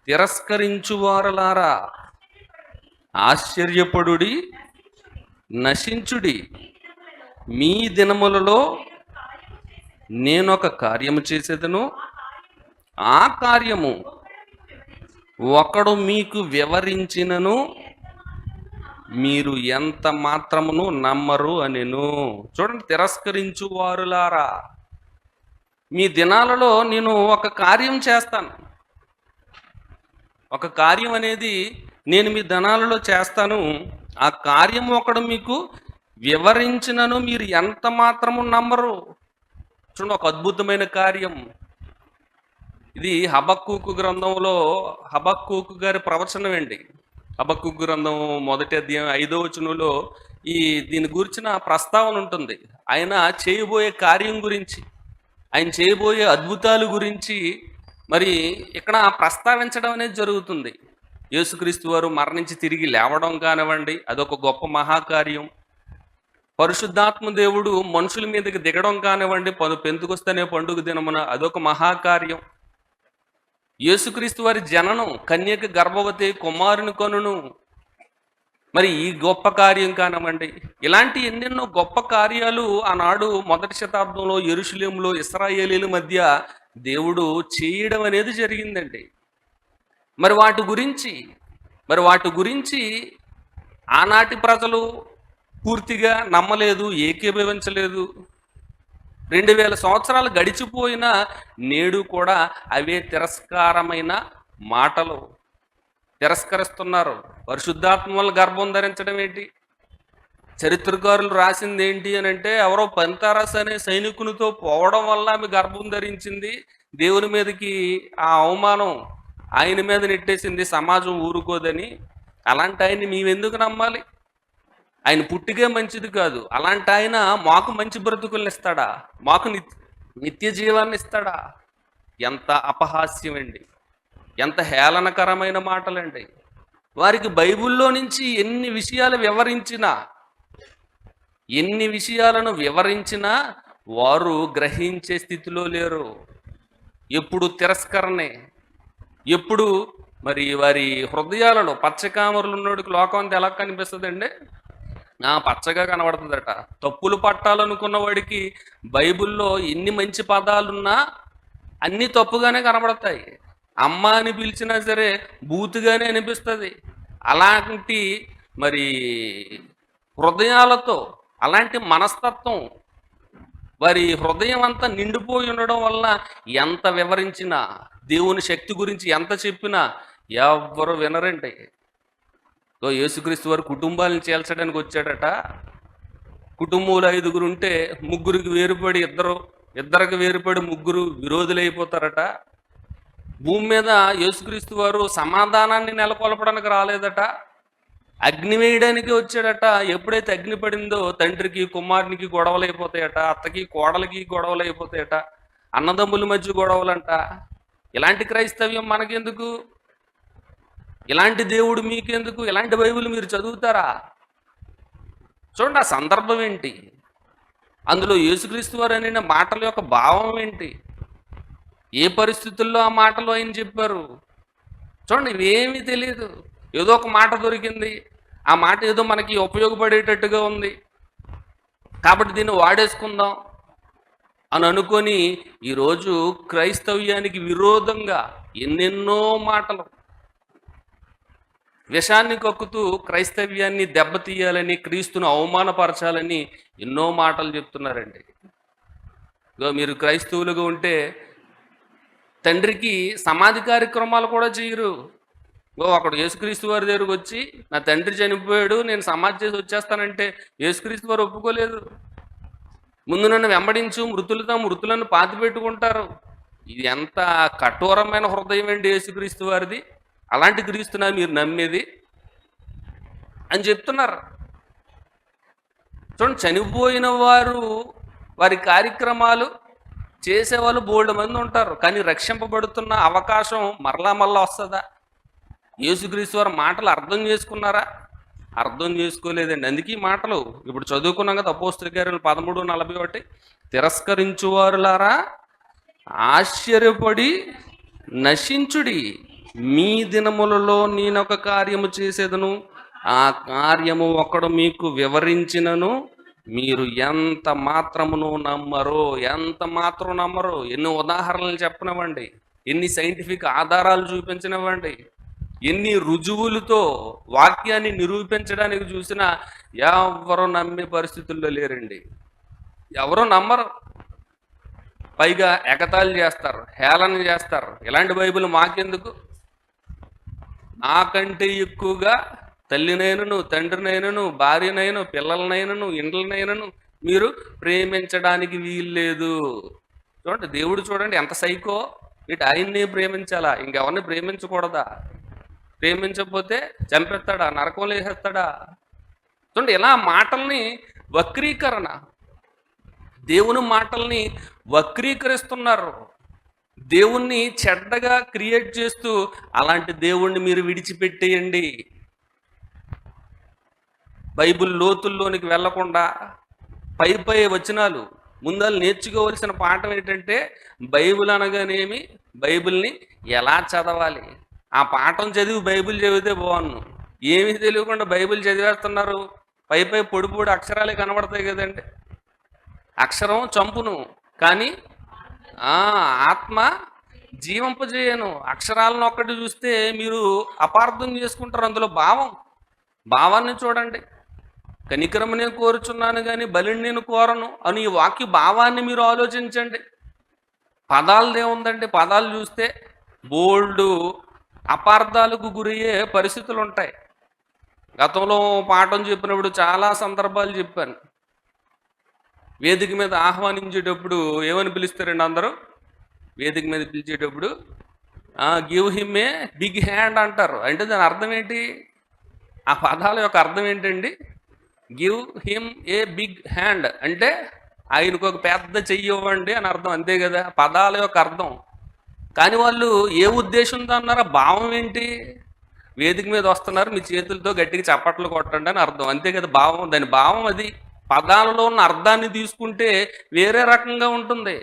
తిరస్కరించువారలారా, ఆశ్చర్యపడుడి, నశించుడి, మీ దినములలో నేనొక కార్యము చేసేదను, ఆ కార్యము ఒకడు మీకు వివరించినను మీరు ఎంత మాత్రమును నమ్మరు అనెను. చూడండి, తిరస్కరించు వారులారా, మీ దినాలలో నేను ఒక కార్యం చేస్తాను. ఒక కార్యం అనేది నేను మీ దినాలలో చేస్తాను, ఆ కార్యము ఒకడు మీకు వివరించినను మీరు ఎంత మాత్రము నమ్మరు. చూడండి, ఒక అద్భుతమైన కార్యం ఇది. హబక్కూకు గ్రంథంలో హబక్కూకు గారి ప్రవచనం అండి. హబక్కూకు గ్రంథం 1వ అధ్యాయం 5వ వచనంలో దీని గురించిన ప్రస్తావన ఉంటుంది. ఆయన చేయబోయే కార్యం గురించి, ఆయన చేయబోయే అద్భుతాల గురించి మరి ఇక్కడ ప్రస్తావించడం అనేది జరుగుతుంది. యేసుక్రీస్తు వారు మరణించి తిరిగి లేవడం కానివ్వండి, అదొక గొప్ప మహాకార్యం. పరిశుద్ధాత్మ దేవుడు మనుషుల మీదకి దిగడం కానివ్వండి, పెంతుకొస్తేనే పండుగ దినమున, అదొక మహాకార్యం. యేసుక్రీస్తు వారి జననం, కన్యక గర్భవతి కుమారుని కనును, మరి ఈ గొప్ప కార్యం కానివ్వండి. ఇలాంటి ఎన్నెన్నో గొప్ప కార్యాలు ఆనాడు మొదటి శతాబ్దంలో యెరూషలేములో ఇశ్రాయేలీల మధ్య దేవుడు చేయడం అనేది జరిగిందండి. మరి వాటి గురించి ఆనాటి ప్రజలు పూర్తిగా నమ్మలేదు, ఏకీభవించలేదు. 2000 సంవత్సరాలు గడిచిపోయినా నేడు కూడా అవే తిరస్కారమైన మాటలు తిరస్కరిస్తున్నారు. పరిశుద్ధాత్మ వల్ల గర్భం ధరించడం ఏంటి? చరిత్రకారులు రాసింది ఏంటి అని అంటే, ఎవరో పంతారస్ అనే సైనికునితో పోవడం వల్ల ఆమె గర్భం ధరించింది, దేవుని మీదకి ఆ అవమానం ఆయన మీద నెట్టేసింది, సమాజం ఊరుకోదని. అలాంటి ఆయన్ని మేమెందుకు నమ్మాలి? ఆయన పుట్టికే మంచిది కాదు. అలాంటి ఆయన మాకు మంచి బ్రతుకుల్ని ఇస్తాడా? మాకు నిత్య జీవాన్ని ఇస్తాడా? ఎంత అపహాస్యం అండి, ఎంత హేళనకరమైన మాటలండి. వారికి బైబిల్లో నుంచి ఎన్ని విషయాలను వివరించినా వారు గ్రహించే స్థితిలో లేరు. ఎప్పుడు తిరస్కరణే, ఎప్పుడు మరి వారి హృదయాలలో పచ్చకామరులు ఉన్నోడికి లోకం అంతా ఎలా కనిపిస్తుందండి? పచ్చగా కనబడుతుందట. తప్పులు పట్టాలనుకున్న వాడికి బైబిల్లో ఎన్ని మంచి పదాలున్నా అన్నీ తప్పుగానే కనబడతాయి. అమ్మ అని పిలిచినా సరే బూతుగానే అనిపిస్తుంది. అలాంటి మరి హృదయాలతో, అలాంటి మనస్తత్వం వారి హృదయం అంతా నిండిపోయి ఉండడం వల్ల ఎంత వివరించినా, దేవుని శక్తి గురించి ఎంత చెప్పినా ఎవ్వరు వినరండి. యేసుక్రీస్తు వారు కుటుంబాలను చేల్చడానికి వచ్చాడట. కుటుంబంలో 5గురు ఉంటే ముగ్గురికి వేరుపడి ఇద్దరికి వేరుపడి ముగ్గురు విరోధులైపోతారట. భూమి మీద యేసుక్రీస్తు వారు సమాధానాన్ని నెలకొల్పడానికి రాలేదట, అగ్ని వేయడానికి వచ్చాడట. ఎప్పుడైతే అగ్ని పడిందో తండ్రికి కుమారునికి గొడవలు అయిపోతాయట, అత్తకి కోడలికి గొడవలు అయిపోతాయట, అన్నదమ్ముల మధ్య గొడవలంట. ఇలాంటి క్రైస్తవ్యం మనకెందుకు? ఇలాంటి దేవుడు మీకెందుకు? ఇలాంటి బైబిల్ మీరు చదువుతారా? చూడండి, ఆ సందర్భం ఏంటి, అందులో యేసుక్రీస్తు వారు అనే మాటల యొక్క భావం ఏంటి, ఏ పరిస్థితుల్లో ఆ మాటలు ఆయన చెప్పారు. చూడండి, ఇవేమీ తెలియదు. ఏదో ఒక మాట దొరికింది, ఆ మాట ఏదో మనకి ఉపయోగపడేటట్టుగా ఉంది కాబట్టి దీన్ని వాడేసుకుందాం అని అనుకొని ఈరోజు క్రైస్తవ్యానికి విరోధంగా ఎన్నెన్నో మాటలు, విషాన్ని కక్కుతూ క్రైస్తవ్యాన్ని దెబ్బతీయాలని, క్రీస్తును అవమానపరచాలని ఎన్నో మాటలు చెప్తున్నారండి. మీరు క్రైస్తవులుగా ఉంటే తండ్రికి సమాధి కార్యక్రమాలు కూడా చేయరు. అక్కడ యేసుక్రీస్తు వారి దగ్గరకు వచ్చి నా తండ్రి చనిపోయాడు, నేను సమాధి చేసి వచ్చేస్తానంటే యేసుక్రీస్తు వారు ఒప్పుకోలేదు. ముందు నన్ను వెంబడించు, మృతులను పాతిపెట్టుకుంటారు. ఇది ఎంత కఠోరమైన హృదయం అండి యేసుక్రీస్తు వారిది. అలాంటి క్రీస్తునా మీరు నమ్మేది అని చెప్తున్నారు. చూడండి, చనిపోయిన వారి కార్యక్రమాలు చేసేవాళ్ళు బోల్డ్ మంది ఉంటారు, కానీ రక్షింపబడుతున్న అవకాశం మరలా వస్తుందా? యేసుక్రీస్తు వారి మాటలు అర్థం చేసుకున్నారా? అర్థం చేసుకోలేదండి. అందుకే ఈ మాటలు ఇప్పుడు చదువుకున్నాం కదా, అపోస్తలుల కార్యాలు 13:41, తిరస్కరించువారులారా ఆశ్చర్యపడి నశించుడి, మీ దినములలో నేనొక కార్యము చేసేదను, ఆ కార్యము ఒకడు మీకు వివరించినను మీరు ఎంత మాత్రమును నమ్మరు. ఎన్ని ఉదాహరణలు చెప్పనివ్వండి, ఎన్ని సైంటిఫిక్ ఆధారాలు చూపించనివ్వండి, ఎన్ని రుజువులతో వాక్యాన్ని నిరూపించడానికి చూసినా ఎవరు నమ్మే పరిస్థితుల్లో లేరండి. ఎవరు నమ్మరు, పైగా ఎగతాళి చేస్తారు, హేళన చేస్తారు. ఇలాంటి బైబిల్ మాకెందుకు? నాకంటే ఎక్కువగా తల్లినైనను, తండ్రినైనను, భార్యనైనను, పిల్లలనైనను, ఇండ్లనైనను మీరు ప్రేమించడానికి వీల్లేదు. చూడండి, దేవుడు చూడండి ఎంత సైకో. ఇటు ఆయన్ని ప్రేమించాలా, ఇంకెవరిని ప్రేమించకూడదా? ప్రేమించకపోతే చంపేస్తాడా, నరకంలో వేసేస్తాడా? చూడండి, ఇలా మాటల్ని వక్రీకరణ, దేవుని మాటల్ని వక్రీకరిస్తున్నారు. దేవుణ్ణి చెడ్డగా క్రియేట్ చేస్తూ, అలాంటి దేవుణ్ణి మీరు విడిచిపెట్టేయండి. బైబిల్ లోతుల్లోనికి వెళ్లకుండా పై పై వచనాలు ముందలు నేర్చుకోవలసిన పాఠం ఏంటంటే బైబిల్ అనగానేమి, బైబిల్ని ఎలా చదవాలి. ఆ పాఠం చదివి బైబిల్ చదివితే బాగున్ను. ఏమీ తెలియకుండా బైబిల్ చదివేస్తున్నారు. పై పై పొడి పొడి అక్షరాలే కనబడతాయి కదండి. అక్షరం చంపును, కానీ ఆత్మ జీవింపజేయను. అక్షరాలను ఒక్కటి చూస్తే మీరు అపార్థం చేసుకుంటారు. అందులో భావాన్ని చూడండి. కనికరము నేను కోరుచున్నాను కానీ బలిని నేను కోరను అని ఈ వాక్య భావాన్ని మీరు ఆలోచించండి. పదాలదే ఉందండి. పదాలు చూస్తే బోల్డు అపార్థాలకు గురయ్యే పరిస్థితులు ఉంటాయి. గతంలో పాఠం చెప్పినప్పుడు చాలా సందర్భాలు చెప్పాను. వేదిక మీద ఆహ్వానించేటప్పుడు ఏమని పిలుస్తారండి అందరూ? వేదిక మీద పిలిచేటప్పుడు give him a big hand అంటారు. అంటే దాని అర్థం ఏంటి? ఆ పదాల యొక్క అర్థం ఏంటండి? Give him a big hand అంటే ఆయనకు ఒక పెద్ద చెయ్యి ఇవ్వండి అని అర్థం, అంతే కదా పదాల యొక్క అర్థం. కానీ వాళ్ళు ఏ ఉద్దేశంతో అన్నారో భావం ఏంటి? వేదిక మీద వస్తున్నారు, మీ చేతులతో గట్టిగా చప్పట్లు కొట్టండి అని అర్థం, అంతే కదా భావం. దాని భావం అది. పదాలలో ఉన్న అర్థాన్ని తీసుకుంటే వేరే రకంగా ఉంటుంది.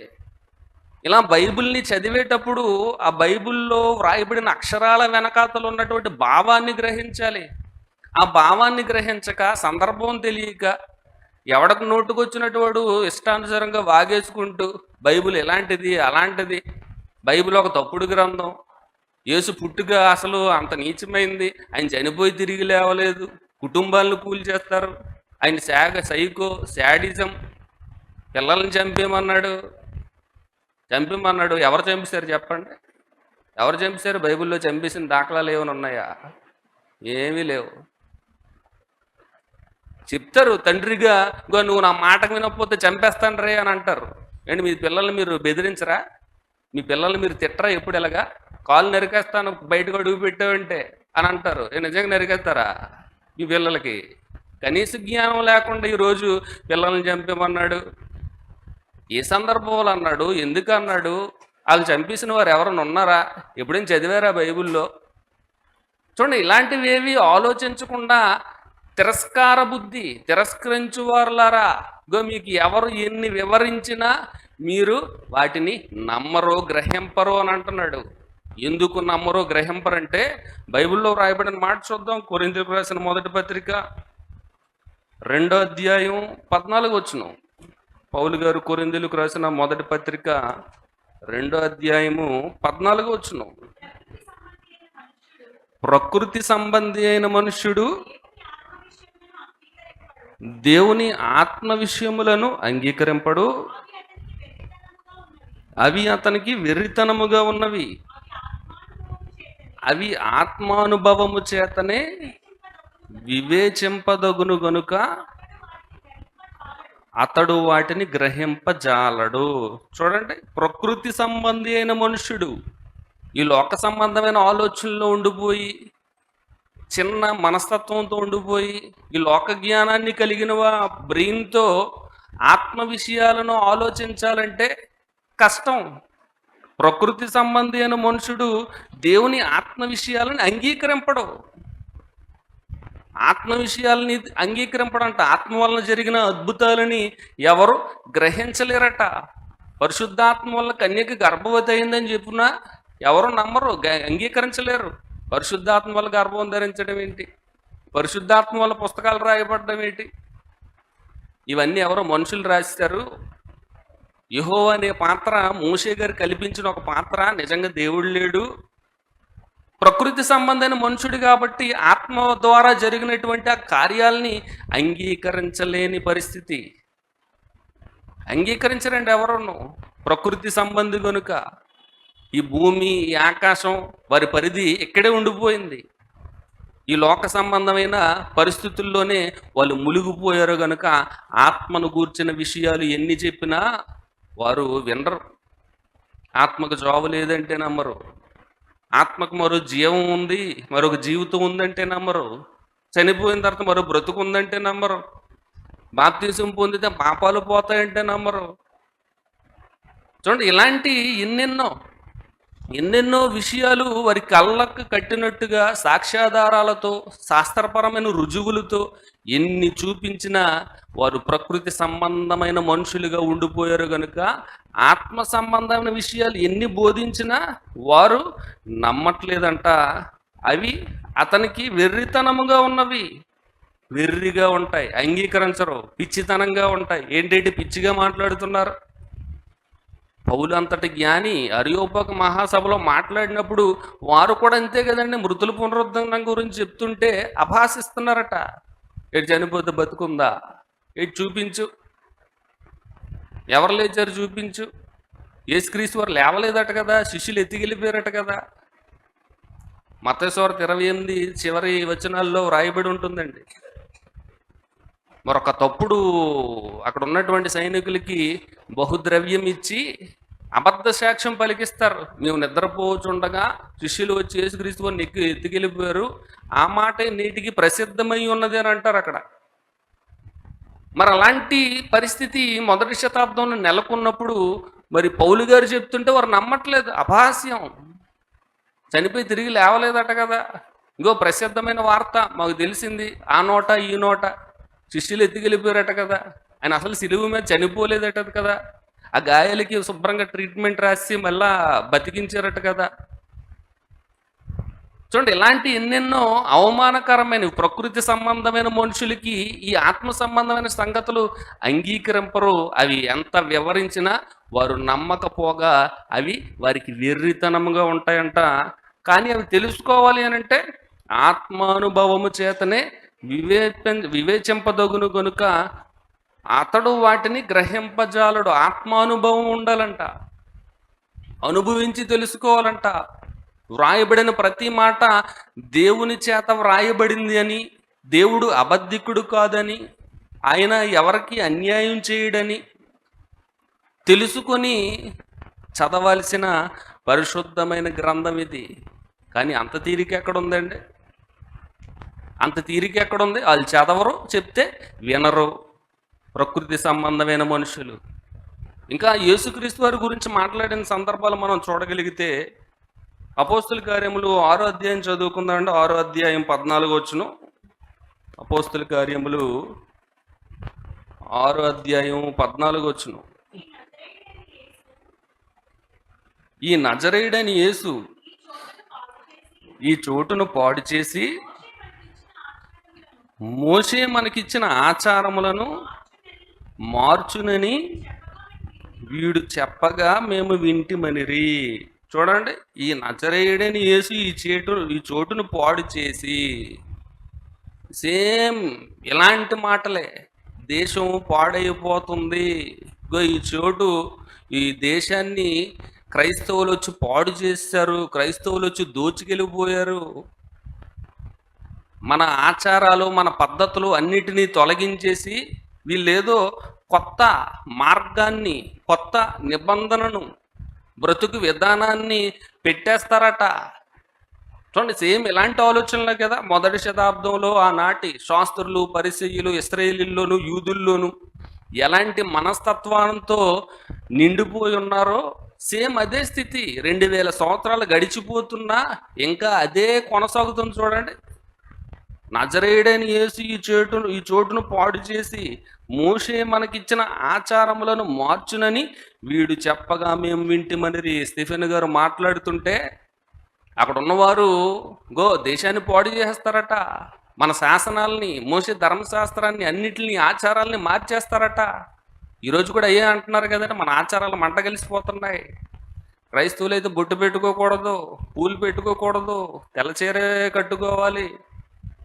ఇలా బైబిల్ని చదివేటప్పుడు ఆ బైబిల్లో వ్రాయబడిన అక్షరాల వెనకాతలు ఉన్నటువంటి భావాన్ని గ్రహించాలి. ఆ భావాన్ని గ్రహించక, సందర్భం తెలియక, ఎవడకు నోటుకొచ్చినట్టు వాడు ఇష్టానుసారంగా వాగేసుకుంటూ బైబిల్ ఎలాంటిది అలాంటిది, బైబిల్ ఒక తప్పుడు గ్రంథం, యేసు పుట్టుక అసలు అంత నీచమైంది, ఆయన చనిపోయి తిరిగి లేవలేదు, కుటుంబాలను కూల్చేస్తారు, ఆయన సైకో శాడిజం, పిల్లల్ని చంపేమన్నాడు. ఎవరు చంపేశారు చెప్పండి? ఎవరు చంపేశారు? బైబిల్లో చంపేసిన దాఖలాలు ఏమైనా ఉన్నాయా? ఏమీ లేవు. చెప్తారు తండ్రిగా, ఇంకో నువ్వు నా మాటకు వినకపోతే చంపేస్తాను రే అని అంటారు. ఏంటి మీ పిల్లల్ని మీరు బెదిరించరా? మీ పిల్లల్ని మీరు తిట్టరా? ఎప్పుడు ఎలాగా కాలు నరికేస్తాను బయటకు అడుగు పెట్టావంటే అని అంటారు. నిజంగా నరికేస్తారా మీ పిల్లలకి? కనీస జ్ఞానం లేకుండా ఈరోజు పిల్లల్ని చంపేమన్నాడు. ఏ సందర్భంలో అన్నాడు? ఎందుకు అన్నాడు? వాళ్ళు చంపేసిన వారు ఎవరైనా ఉన్నారా? ఎప్పుడైనా చదివారా బైబిల్లో? చూడండి, ఇలాంటివి ఏవి ఆలోచించకుండా తిరస్కార బుద్ధి, తిరస్కరించువారులారా, ఇగో మీకు ఎవరు ఎన్ని వివరించినా మీరు వాటిని నమ్మరో గ్రహింపరో అని అంటున్నాడు. ఎందుకు నమ్మరో గ్రహింపరంటే బైబిల్లో రాయబడిన మాట చూద్దాం. కొరింథీయులకు రాసిన మొదటి పత్రిక 2వ అధ్యాయం 14వ వచనం. పౌలు గారు కొరింథీయులకు రాసిన మొదటి పత్రిక 2వ అధ్యాయము 14వ వచనం. ప్రకృతి సంబంధి అయిన మనుష్యుడు దేవుని ఆత్మ విషయములను అంగీకరింపడు, అవి అతనికి వెర్రితనముగా ఉన్నవి, అవి ఆత్మానుభవము చేతనే వివేచింపదగును గనుక అతడు వాటిని గ్రహింపజాలడు. చూడండి, ప్రకృతి సంబంధి అయిన మనుష్యుడు ఈ లోక సంబంధమైన ఆలోచనలో ఉండిపోయి, చిన్న మనస్తత్వంతో ఉండిపోయి, ఈ లోక జ్ఞానాన్ని కలిగిన బ్రెయిన్తో ఆత్మ విషయాలను ఆలోచించాలంటే కష్టం. ప్రకృతి సంబంధి అయిన మనుషుడు దేవుని ఆత్మ విషయాలను అంగీకరింపడు. ఆత్మ విషయాలని అంగీకరింపడంట. ఆత్మ వలన జరిగిన అద్భుతాలని ఎవరు గ్రహించలేరట. పరిశుద్ధాత్మ వల్ల కన్యకి గర్భవతి అయిందని చెప్పునా ఎవరు నమ్మరు, అంగీకరించలేరు. పరిశుద్ధాత్మ వల్ల గర్భం ధరించడం ఏంటి? పరిశుద్ధాత్మ వల్ల పుస్తకాలు రాయబడడం ఏంటి? ఇవన్నీ ఎవరో మనుషులు రాశారు. యెహోవా అనే పాత్ర మోషే గారు కల్పించిన ఒక పాత్ర, నిజంగా దేవుడు లేడు. ప్రకృతి సంబంధమైన మనుషుడు కాబట్టి ఆత్మ ద్వారా జరిగినటువంటి ఆ కార్యాలని అంగీకరించలేని పరిస్థితి. అంగీకరించరండి ఎవరును. ప్రకృతి సంబంధి కనుక ఈ భూమి, ఈ ఆకాశం వారి పరిధి ఇక్కడే ఉండిపోయింది. ఈ లోక సంబంధమైన పరిస్థితుల్లోనే వాళ్ళు మునిగిపోయారు గనుక ఆత్మను గూర్చిన విషయాలు ఎన్ని చెప్పినా వారు వినరు. ఆత్మకు జాబు లేదంటే నమ్మరు. ఆత్మకు మరో జీవం ఉంది, మరొక జీవితం ఉందంటే నమ్మరు. చనిపోయిన తర్వాత మరో బ్రతుకు ఉందంటే నమ్మరు. బాప్తిసం పొందితే పాపాలు పోతాయంటే నమ్మరు. చూడండి, ఇలాంటి ఎన్నెన్నో విషయాలు వారి కళ్ళకు కట్టినట్టుగా సాక్ష్యాధారాలతో, శాస్త్రపరమైన రుజువులతో ఎన్ని చూపించినా వారు ప్రకృతి సంబంధమైన మనుషులుగా ఉండిపోయారు కనుక ఆత్మ సంబంధమైన విషయాలు ఎన్ని బోధించినా వారు నమ్మట్లేదంట. అవి అతనికి వెర్రితనముగా ఉన్నవి, వెర్రిగా ఉంటాయి, అంగీకరించరు, పిచ్చితనంగా ఉంటాయి. ఏంటంటే పిచ్చిగా మాట్లాడుతున్నారు. పౌలు అంతటి జ్ఞాని అరియోపక మహాసభలో మాట్లాడినప్పుడు వారు కూడా అంతే కదండి. మృతుల పునరుద్ధరణ గురించి చెప్తుంటే అభాసిస్తున్నారట. ఎటు చనిపోతే బతుకుందా, ఎటు చూపించు, ఎవరు లేచారు చూపించు. యేసుక్రీస్తు వారు లేవలేదట కదా, శిష్యులు ఎత్తికెళ్ళిపోయారట కదా. మత్తయి సువార్త 28 చివరి వచనాల్లో వ్రాయబడి ఉంటుందండి. మరొక తప్పుడు అక్కడ ఉన్నటువంటి సైనికులకి బహుద్రవ్యం ఇచ్చి అబద్ధ సాక్ష్యం పలికిస్తారు. మేము నిద్రపోచుండగా శిష్యులు వచ్చి యేసుక్రీస్తు వారిని ఎత్తుకెళ్ళిపోయారు, ఆ మాటే నేటికి ప్రసిద్ధమై ఉన్నది అని అంటారు అక్కడ. మరి అలాంటి పరిస్థితి మొదటి శతాబ్దంలో నెలకొన్నప్పుడు మరి పౌలు గారు చెప్తుంటే వారు నమ్మట్లేదు. అపహాస్యం. చనిపోయి తిరిగి లేవలేదట కదా. ఇంకో ప్రసిద్ధమైన వార్త మాకు తెలిసింది, ఆ నోట ఈ నోట శిష్యులు ఎత్తుకెళ్ళిపోయారట కదా. ఆయన అసలు సిలువ మీద చనిపోలేదట కదా. ఆ గాయాలకి శుభ్రంగా ట్రీట్మెంట్ రాసి మళ్ళా బతికించారట కదా. చూడండి, ఇలాంటి ఎన్నెన్నో అవమానకరమైన ప్రకృతి సంబంధమైన మనుషులకి ఈ ఆత్మ సంబంధమైన సంగతులు అంగీకరింపరు. అవి ఎంత వివరించినా వారు నమ్మకపోగా అవి వారికి వెర్రితనముగా ఉంటాయంట. కానీ అవి తెలుసుకోవాలి అని అంటే ఆత్మానుభవము చేతనే వివేచింపదగును గనుక అతడు వాటిని గ్రహింపజాలడు. ఆత్మానుభవం ఉండాలంట, అనుభవించి తెలుసుకోవాలంట. వ్రాయబడిన ప్రతి మాట దేవుని చేత వ్రాయబడింది అని, దేవుడు అబద్ధికుడు కాదని, ఆయన ఎవరికి అన్యాయం చేయడని తెలుసుకొని చదవాల్సిన పరిశుద్ధమైన గ్రంథం ఇది. కానీ అంత తీరిక ఎక్కడుందండి? అంత తీరిక ఎక్కడుంది? వాళ్ళు చదవరు, చెప్తే వినరు. ప్రకృతి సంబంధమైన మనుషులు. ఇంకా యేసుక్రీస్తు వారి గురించి మాట్లాడిన సందర్భాలు మనం చూడగలిగితే అపోస్తుల కార్యములు 6వ అధ్యాయం చదువుకుందామండి. 6వ అధ్యాయం 14 వచనం. అపోస్తుల కార్యములు 6వ అధ్యాయం 14 వచనం. ఈ నజరేయుడైన యేసు ఈ చోటును పాడు చేసి మోషే మనకిచ్చిన ఆచారములను మార్చునని వీడు చెప్పగా మేము వింటిమనిరి. చూడండి, ఈ నజరేయుడని యేసు ఈ చోటును పాడు చేసి, సేమ్ ఇలాంటి మాటలే. దేశం పాడైపోతుంది, ఈ చోటు, ఈ దేశాన్ని క్రైస్తవులు వచ్చి పాడు చేశారు, క్రైస్తవులు వచ్చి దోచుకెళ్ళిపోయారు, మన ఆచారాలు మన పద్ధతులు అన్నిటినీ తొలగించేసి వీళ్ళేదో కొత్త మార్గాన్ని, కొత్త నిబంధనను, బ్రతుకు విధానాన్ని పెట్టేస్తారట. చూడండి, సేమ్ ఇలాంటి ఆలోచనలే కదా మొదటి శతాబ్దంలో ఆనాటి శాస్త్రులు, పరిసయ్యులు, ఇశ్రాయేలీల్లోను యూదుల్లోను ఎలాంటి మనస్తత్వంతో నిండిపోయి ఉన్నారో సేమ్ అదే స్థితి 2000 సంవత్సరాలు గడిచిపోతున్నా ఇంకా అదే కొనసాగుతుంది. చూడండి, నజరేయుడైన యేసు ఈ చోటును పాడు చేసి మోషే మనకిచ్చిన ఆచారములను మార్చునని వీడు చెప్పగా మేము వింటిమని స్టెఫెన్ గారు మాట్లాడుతుంటే అక్కడ ఉన్నవారు దేశాన్ని పాడు చేస్తారట. మన శాసనాలని, మోషే ధర్మశాస్త్రాన్ని, అన్నిటిని, ఆచారాలని మార్చేస్తారట. ఈరోజు కూడా అయ్యే అంటున్నారు కదంటే, మన ఆచారాలు మంట కలిసిపోతున్నాయి. క్రైస్తవులు అయితే బొట్టు పెట్టుకోకూడదు, పూలు పెట్టుకోకూడదు, తెల్లచీరే కట్టుకోవాలి.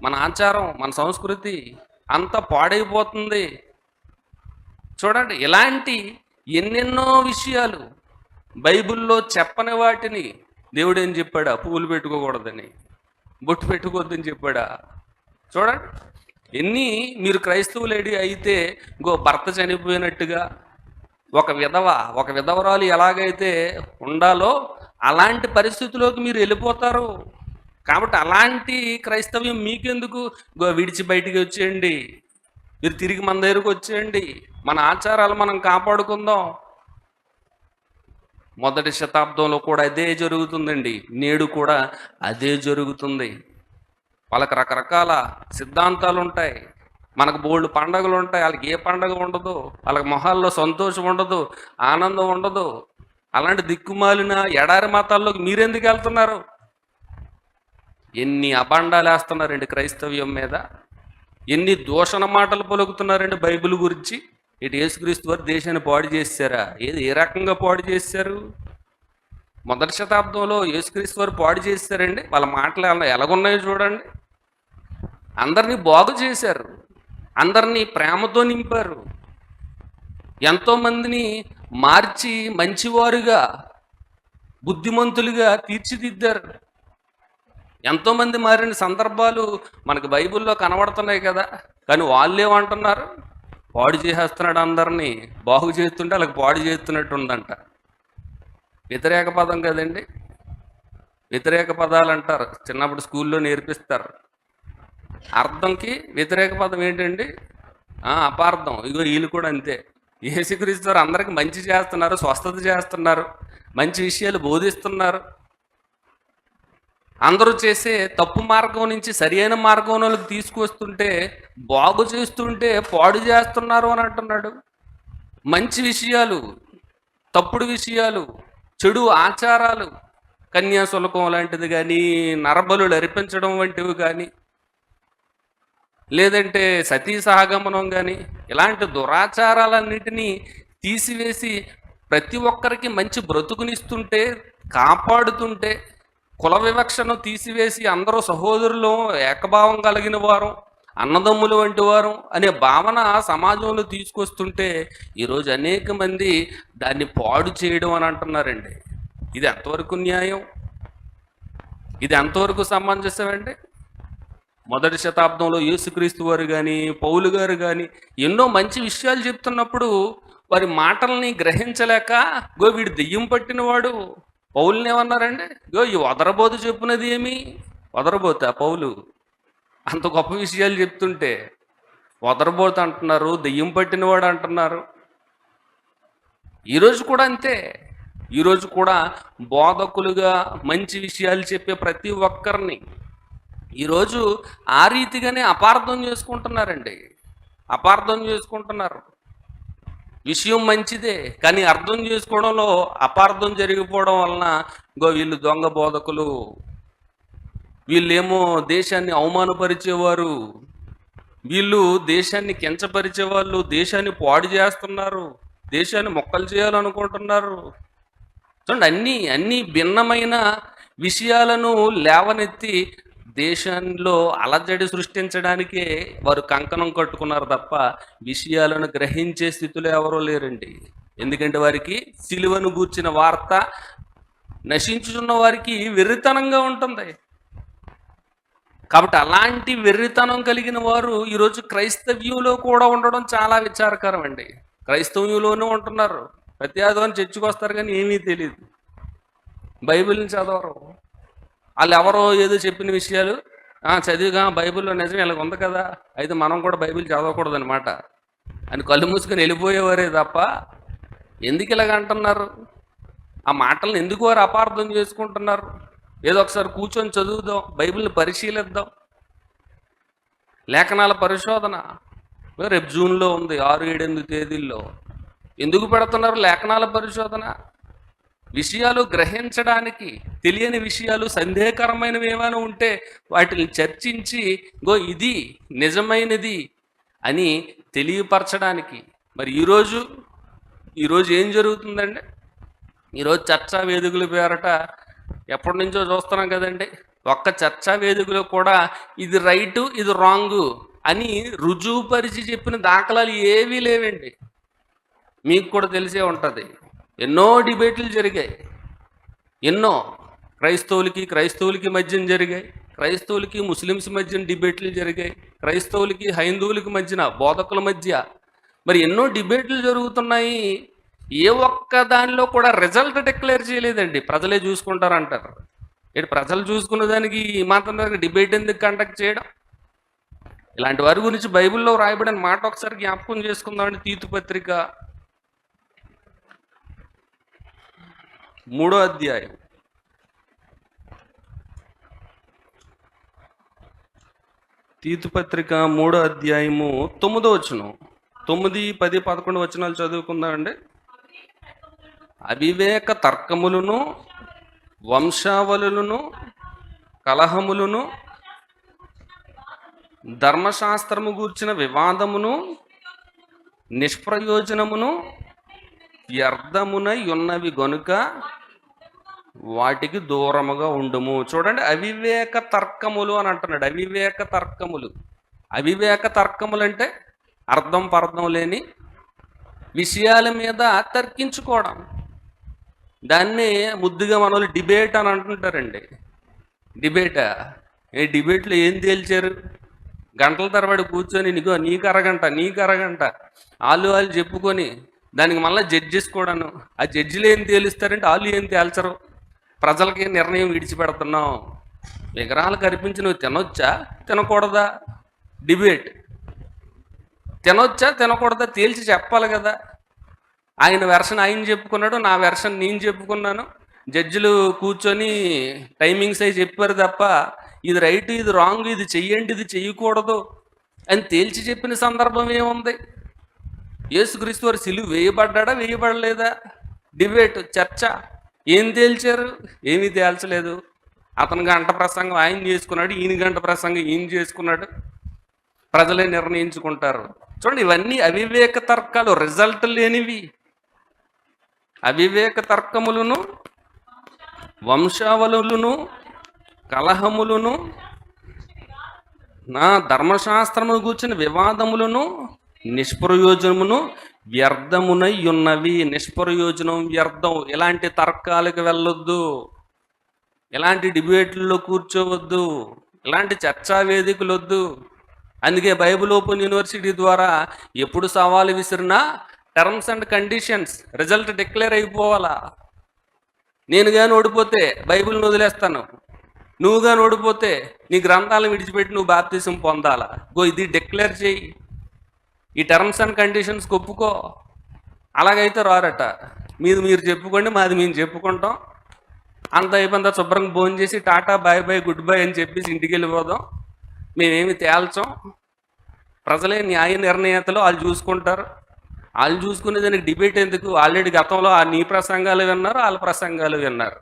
మన ఆచారం, మన సంస్కృతి అంతా పాడైపోతుంది. చూడండి, ఇలాంటి ఎన్నెన్నో విషయాలు బైబిల్లో చెప్పని వాటిని దేవుడు ఏం చెప్పాడా? పూలు పెట్టుకోకూడదని. బొట్టు పెట్టుకోవద్దని చెప్పాడా? చూడండి, ఎన్ని మీరు క్రైస్తవులేడి అయితే భర్త చనిపోయినట్టుగా ఒక విధవరాలు ఎలాగైతే ఉండాలో అలాంటి పరిస్థితిలోకి మీరు వెళ్ళిపోతారు. కాబట్టి అలాంటి క్రైస్తవ్యం మీకెందుకు? విడిచి బయటికి వచ్చేయండి, మీరు తిరిగి మన దగ్గరకు వచ్చేయండి, మన ఆచారాలు మనం కాపాడుకుందాం. మొదటి శతాబ్దంలో కూడా అదే జరుగుతుందండి, నేడు కూడా అదే జరుగుతుంది. వాళ్ళకి రకరకాల సిద్ధాంతాలు ఉంటాయి, మనకు బోల్డ్ పండగలు ఉంటాయి, వాళ్ళకి ఏ పండగ ఉండదు, వాళ్ళకి మొహాల్లో సంతోషం ఉండదు, ఆనందం ఉండదు. అలాంటి దిక్కుమాలిన ఎడారి మతాల్లోకి మీరెందుకు వెళ్తున్నారు? ఎన్ని అభాండాలు వేస్తున్నారండి క్రైస్తవ్యం మీద, ఎన్ని దూషణ మాటలు పలుకుతున్నారండి బైబిల్ గురించి. ఇటు యేసుక్రీస్తు వారు దేశాన్ని పాడు చేశారా? ఏ రకంగా పాడు చేశారు? మొదటి శతాబ్దంలో యేసుక్రీస్తు వారు పాడు చేశారండి. వాళ్ళ మాటలు ఎలాగున్నాయో చూడండి. అందరినీ బాగు చేశారు, అందరినీ ప్రేమతో నింపారు, ఎంతోమందిని మార్చి మంచివారుగా బుద్ధిమంతులుగా తీర్చిదిద్దారు. ఎంతోమంది మారిన సందర్భాలు మనకు బైబిల్లో కనబడుతున్నాయి కదా. కానీ వాళ్ళు ఏమంటున్నారు? పాడు చేసేస్తున్నాడు, అందరినీ బాగు చేస్తుంటే వాళ్ళకి పాడు చేస్తున్నట్టు ఉందంట. వ్యతిరేక పదం కదండి, వ్యతిరేక పదాలు అంటారు, చిన్నప్పుడు స్కూల్లో నేర్పిస్తారు. అర్థంకి వ్యతిరేక పదం ఏంటండి? అపార్థం. ఇగో వీళ్ళు కూడా అంతే. యేసుక్రీస్తు వారు అందరికి మంచి చేస్తున్నారు, స్వస్థత చేస్తున్నారు, మంచి విషయాలు బోధిస్తున్నారు. అందరూ చేసే తప్పు మార్గం నుంచి సరి అయిన మార్గంలోకి తీసుకొస్తుంటే, బాగు చేస్తుంటే పాడు చేస్తున్నారు అని అంటున్నాడు. మంచి విషయాలు, తప్పుడు విషయాలు, చెడు ఆచారాలు, కన్యాశుల్కం లాంటిది కానీ, నరబలులు అర్పించడం వంటివి కానీ, లేదంటే సతీ సహగమనం కానీ, ఇలాంటి దురాచారాలన్నిటినీ తీసివేసి ప్రతి ఒక్కరికి మంచి బ్రతుకునిస్తుంటే, కాపాడుతుంటే, కుల వివక్షను తీసివేసి అందరూ సహోదరులు, ఏకభావం కలిగిన వారు, అన్నదమ్ములు వంటి వారు అనే భావన సమాజంలో తీసుకొస్తుంటే ఈరోజు అనేక మంది దాన్ని పాడు చేయడం అని అంటున్నారండి. ఇది ఎంతవరకు న్యాయం? ఇది ఎంతవరకు సమంజసమండి? మొదటి శతాబ్దంలో యేసుక్రీస్తు వారు కానీ, పౌలు గారు కానీ ఎన్నో మంచి విషయాలు చెప్తున్నప్పుడు వారి మాటల్ని గ్రహించలేక వీడు దెయ్యం పట్టినవాడు, పౌలుని ఏమన్నారండి? ఈ వదరబోతు చెప్పున్నది ఏమి? వదరబోతా పౌలు అంత గొప్ప విషయాలు చెప్తుంటే వదరబోతు అంటున్నారు, దెయ్యం పట్టినవాడు అంటున్నారు. ఈరోజు కూడా అంతే. ఈరోజు కూడా బోధకులుగా మంచి విషయాలు చెప్పే ప్రతి ఒక్కరిని ఈరోజు ఆ రీతిగానే అపార్థం చేసుకుంటున్నారండి, అపార్థం చేసుకుంటున్నారు. విషయం మంచిదే, కానీ అర్థం చేసుకోవడంలో అపార్థం జరిగిపోవడం వలన వీళ్ళు దొంగ బోధకులు, వీళ్ళేమో దేశాన్ని అవమానపరిచేవారు, వీళ్ళు దేశాన్ని కించపరిచేవాళ్ళు, దేశాన్ని పాడు చేస్తున్నారు, దేశాన్ని మొక్కలు చేయాలనుకుంటున్నారు. చూడండి, అన్ని భిన్నమైన విషయాలను లేవనెత్తి దేశంలో అలజడి సృష్టించడానికే వారు కంకణం కట్టుకున్నారు తప్ప విషయాలను గ్రహించే స్థితిలో ఎవరూ లేరండి. ఎందుకంటే వారికి సిలువను గూర్చిన వార్త నశించుతున్న వారికి వెర్రితనంగా ఉంటుంది. కాబట్టి అలాంటి వెర్రితనం కలిగిన వారు ఈరోజు క్రైస్తవ్యంలో కూడా ఉండడం చాలా విచారకరం అండి. క్రైస్తవ్యంలోనే ఉంటున్నారు, ప్రతి ఆదివారం చర్చికి వస్తారు కానీ ఏమీ తెలియదు, బైబిల్ని చదవరు. వాళ్ళు ఎవరో ఏదో చెప్పిన విషయాలు చదివిగా బైబిల్లో నిజం ఇలా ఉంది కదా, అయితే మనం కూడా బైబిల్ చదవకూడదు అనమాట అని కళ్ళు మూసుకొని వెళ్ళిపోయేవారే తప్ప ఎందుకు ఇలాగ అంటున్నారు? ఆ మాటలను ఎందుకు వారు అపార్థం చేసుకుంటున్నారు? ఏదో ఒకసారి కూర్చొని చదువుదాం, బైబిల్ని పరిశీలిద్దాం. లేఖనాల పరిశోధన రేపు జూన్లో ఉంది, 6, 7, 8 తేదీల్లో. ఎందుకు పెడుతున్నారు లేఖనాల పరిశోధన? విషయాలు గ్రహించడానికి, తెలియని విషయాలు, సందేహకరమైనవి ఏమైనా ఉంటే వాటిని చర్చించి ఇది నిజమైనది అని తెలియపరచడానికి. మరి ఈరోజు ఏం జరుగుతుందండి? ఈరోజు చర్చా వేదికల పేరట ఎప్పటి నుంచో చూస్తున్నాం కదండి. ఒక్క చర్చా వేదికలో కూడా ఇది రైటు, ఇది రాంగు అని రుజువుపరిచి చెప్పిన దాఖలాలు ఏవీ లేవండి. మీకు కూడా తెలిసే ఉంటుంది, ఎన్నో డిబేట్లు జరిగాయి, ఎన్నో క్రైస్తవులకి మధ్యన జరిగాయి, క్రైస్తవులకి ముస్లిమ్స్ మధ్యన డిబేట్లు జరిగాయి, క్రైస్తవులకి హైందువులకి మధ్యన బోధకుల మధ్య మరి ఎన్నో డిబేట్లు జరుగుతున్నాయి. ఏ ఒక్క దానిలో కూడా రిజల్ట్ డిక్లేర్ చేయలేదండి. ప్రజలే చూసుకుంటారంటారు. ఇటు ప్రజలు చూసుకున్న దానికి ఈ మాత్రం డిబేట్ ఎందుకు కండక్ట్ చేయడం? ఇలాంటి వారి గురించి బైబిల్లో రాయబడిన మాట ఒకసారి జ్ఞాపకం చేసుకుందామండి. తీతు పత్రిక 3వ అధ్యాయం. తీతు పత్రిక 3వ అధ్యాయము 9వ వచనం. 9, 10, 11 వచనాలు చదువుకుందామండి. అవివేక తర్కములను, వంశావళులను, కలహములను, ధర్మశాస్త్రము గూర్చిన వివాదమును, నిష్ప్రయోజనమును, వ్యర్థమునై ఉన్నవి గనుక వాటికి దూరముగా ఉండుము. చూడండి, అవివేక తర్కములు అని అంటున్నాడు. అవివేక తర్కములు. అవివేక తర్కములు అంటే అర్థం పర్థం లేని విషయాల మీద తర్కించుకోవడం. దాన్ని ముద్దుగా మన వాళ్ళు డిబేట్ అని అంటుంటారండి. డిబేటా? ఏ డిబేట్లో ఏం తేల్చారు? గంటల తరబడి కూర్చొని నీకు అరగంట వాళ్ళు చెప్పుకొని దానికి మళ్ళీ జడ్జెస్ కూడాను. ఆ జడ్జిలు ఏం తేలుస్తారంటే వాళ్ళు ఏం తేల్చరు. ప్రజలకి నిర్ణయం విడిచిపెడుతున్నాం. విగ్రహాలకు అర్పించి నువ్వు తినొచ్చా తినకూడదా? డిబేట్. తినొచ్చా తినకూడదా తేల్చి చెప్పాలి కదా. ఆయన వెర్షన్ ఆయన చెప్పుకున్నాడు, నా వెర్షన్ నేను చెప్పుకున్నాను. జడ్జిలు కూర్చొని టైమింగ్స్ అవి చెప్పారు తప్ప ఇది రైట్, ఇది రాంగ్, ఇది చెయ్యండి, ఇది చెయ్యకూడదు అని తేల్చి చెప్పిన సందర్భం ఏముంది? యేసుక్రీస్తు వారు సిలువ వేయబడ్డా వేయబడలేదా? డిబేట్, చర్చ. ఏం తేల్చారు? ఏమీ తేల్చలేదు. అతను గంట ప్రసంగం ఆయన చేసుకున్నాడు, ఈయన గంట ప్రసంగం ఈయన చేసుకున్నాడు. ప్రజలే నిర్ణయించుకుంటారు. చూడండి, ఇవన్నీ అవివేక తర్కాలు, రిజల్ట్ లేనివి. అవివేక తర్కములను, వంశావళులను, కలహములను, నా ధర్మశాస్త్రము గూర్చిన వివాదములను, నిష్ప్రయోజనమును, వ్యర్థమునై ఉన్నవి. నిష్ప్రయోజనం, వ్యర్థం. ఇలాంటి తర్కాలకు వెళ్ళొద్దు, ఇలాంటి డిబేట్లలో కూర్చోవద్దు, ఇలాంటి చర్చా వేదికలు వద్దు. అందుకే బైబిల్ ఓపెన్ యూనివర్సిటీ ద్వారా ఎప్పుడు సవాలు విసిరినా terms and conditions, result declare అయిపోవాలా. నేను కానీ ఓడిపోతే బైబిల్ని వదిలేస్తాను, నువ్వు కానీ ఓడిపోతే నీ గ్రంథాలను విడిచిపెట్టి నువ్వు బాప్తిసం పొందాలా. ఇది డిక్లేర్ చేయి, ఈ టర్మ్స్ అండ్ కండిషన్స్ ఒప్పుకో. అలాగైతే రారట. మీరు చెప్పుకోండి, మాది మేము చెప్పుకుంటాం, అంత అయిపోయిందా శుభ్రంగా భోజనం చేసి tata bye bye good bye అని చెప్పేసి ఇంటికి వెళ్ళిపోదాం, మేమేమి తేల్చం. ప్రజలే న్యాయ నిర్ణేతలు, వాళ్ళు చూసుకుంటారు. వాళ్ళు చూసుకునే దానికి డిబేట్ ఎందుకు? ఆల్రెడీ గతంలో నీ ప్రసంగాలు విన్నారు, వాళ్ళ ప్రసంగాలు విన్నారు,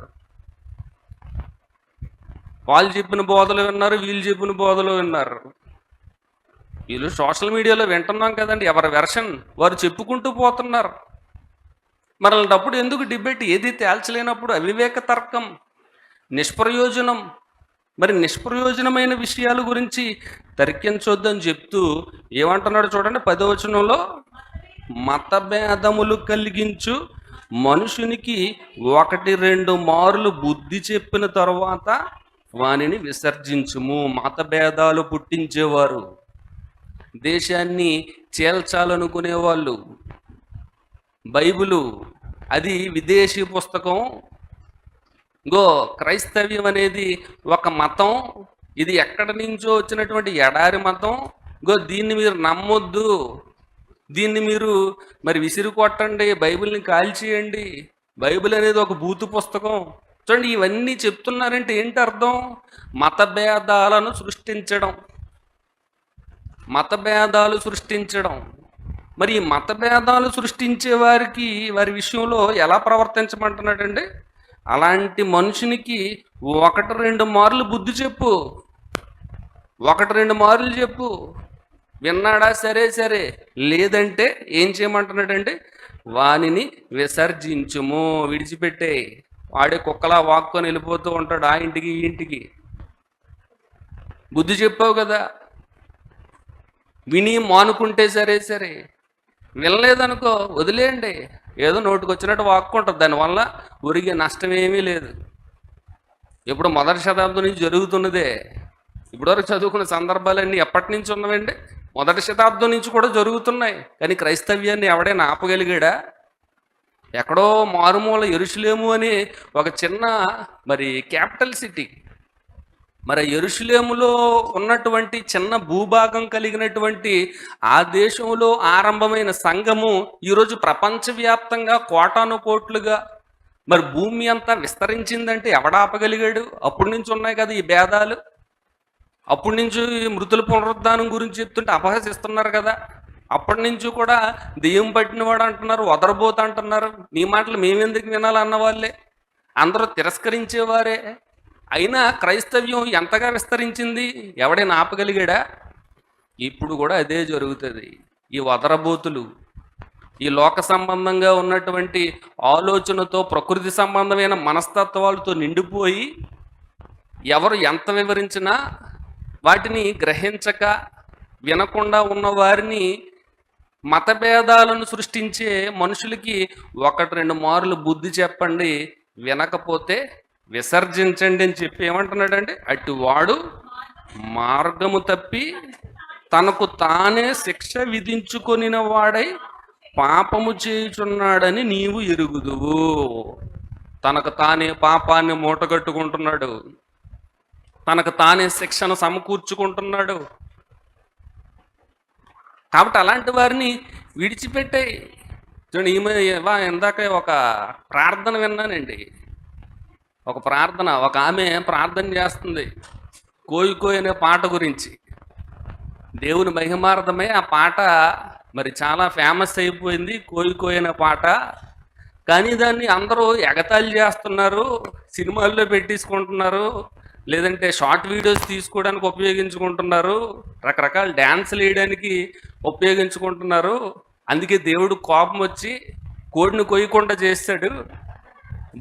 వాళ్ళు చెప్పిన బోధలు విన్నారు, వీళ్ళు చెప్పిన బోధలు విన్నారు. వీళ్ళు సోషల్ మీడియాలో వింటున్నాం కదండి, ఎవరి వెర్షన్ వారు చెప్పుకుంటూ పోతున్నారు. మరి అలాంటప్పుడు ఎందుకు డిబేట్? ఏది తేల్చలేనప్పుడు అవివేక తర్కం, నిష్ప్రయోజనం. మరి నిష్ప్రయోజనమైన విషయాల గురించి తర్కించొద్దని చెప్తూ ఏమంటున్నాడు చూడండి 10వ వచనంలో, మతభేదములు కలిగించు మనుషునికి 1-2 మార్లు బుద్ధి చెప్పిన తరువాత వానిని విసర్జించుము. మతభేదాలు పుట్టించేవారు, దేశాన్ని చేల్చాలనుకునేవాళ్ళు. బైబిలు అది విదేశీ పుస్తకం. క్రైస్తవ్యం అనేది ఒక మతం, ఇది ఎక్కడి నుంచో వచ్చినటువంటి ఎడారి మతం. దీన్ని మీరు నమ్మొద్దు, దీన్ని మీరు మరి విసిరి కొట్టండి, బైబిల్ని కాల్చేయండి, బైబిల్ అనేది ఒక బూతు పుస్తకం. చూడండి, ఇవన్నీ చెప్తున్నారంటే ఏంటి అర్థం? మతభేదాలను సృష్టించడం, మతభేదాలు సృష్టించడం. మరి ఈ మతభేదాలు సృష్టించే వారి విషయంలో ఎలా ప్రవర్తించమంటున్నాడండి? అలాంటి మనుషునికి 1-2 మార్లు బుద్ధి చెప్పు, 1-2 మార్లు చెప్పు. విన్నాడా? సరే, లేదంటే ఏం చేయమంటున్నాడండి? వానిని విసర్జించుము, విడిచిపెట్టే. వాడే కుక్కలా వాక్కొని వెళ్ళిపోతూ ఉంటాడు ఆ ఇంటికి ఈ ఇంటికి. బుద్ధి చెప్పావు కదా, విని మానుకుంటే సరే, వినలేదనుకో వదిలేయండి. ఏదో నోటికి వచ్చినట్టు వాక్కుంటుంది, దానివల్ల ఒరిగే నష్టం ఏమీ లేదు. ఇప్పుడు మొదటి శతాబ్దం నుంచి జరుగుతున్నదే. ఇప్పటివరకు చదువుకున్న సందర్భాలన్నీ ఎప్పటి నుంచి ఉన్నవండి? మొదటి శతాబ్దం నుంచి కూడా జరుగుతున్నాయి. కానీ క్రైస్తవ్యాన్ని ఎవడైనా ఆపగలిగాడా? ఎక్కడో మారుమూల యెరూషలేము అని ఒక చిన్న క్యాపిటల్ సిటీ, మరి యెరూషలేములో ఉన్నటువంటి చిన్న భూభాగం కలిగినటువంటి ఆ దేశంలో ఆరంభమైన సంఘము ఈరోజు ప్రపంచవ్యాప్తంగా కోటాను కోట్లుగా భూమి అంతా విస్తరించిందంటే ఎవడాపగలిగాడు? అప్పటి నుంచి ఉన్నాయి కదా ఈ భేదాలు. అప్పటి నుంచి మృతుల పునరుద్ధానం గురించి చెప్తుంటే అపహసిస్తున్నారు కదా. అప్పటి నుంచి కూడా దెయ్యం పట్టినవాడు అంటున్నారు, వదరబోత అంటున్నారు. నీ మాటలు మేమెందుకు వినాలన్న వాళ్ళే, అందరూ తిరస్కరించేవారే. అయినా క్రైస్తవ్యం ఎంతగా విస్తరించింది? ఎవడైనా ఆపగలిగాడా? ఇప్పుడు కూడా అదే జరుగుతుంది. ఈ వదరబోతులు, ఈ లోక సంబంధంగా ఉన్నటువంటి ఆలోచనతో, ప్రకృతి సంబంధమైన మనస్తత్వాలతో నిండిపోయి ఎవరు ఎంత వివరించినా వాటిని గ్రహించక వినకుండా ఉన్న వారిని, మతభేదాలను సృష్టించే మనుషులకి ఒకటి రెండు మార్లు బుద్ధి చెప్పండి, వినకపోతే విసర్జించండి అని చెప్పి ఏమంటున్నాడండి? అటు వాడు మార్గము తప్పి తనకు తానే శిక్ష విధించుకొనిన వాడై పాపము చేయుచున్నాడని నీవు ఎరుగుదువు. తనకు తానే పాపాన్ని మూటగట్టుకుంటున్నాడు, తనకు తానే శిక్షను సమకూర్చుకుంటున్నాడు. కాబట్టి అలాంటి వారిని విడిచిపెట్టాయి. చూడండి, ఇందాక ఒక ప్రార్థన విన్నానండి. ఒక ఆమె ప్రార్థన చేస్తుంది కోయి కోయి అనే పాట గురించి. దేవుని మహిమార్థమే ఆ పాట చాలా ఫేమస్ అయిపోయింది, కోయి కోయి అనే పాట. కానీ దాన్ని అందరూ ఎగతాళి చేస్తున్నారు, సినిమాల్లో పెట్టించుకుంటున్నారు, లేదంటే షార్ట్ వీడియోస్ తీసుకోవడానికి ఉపయోగించుకుంటున్నారు, రకరకాల డ్యాన్సులు వేయడానికి ఉపయోగించుకుంటున్నారు. అందుకే దేవుడు కోపం వచ్చి కోడిని కొయ్యకుండా చేస్తాడు,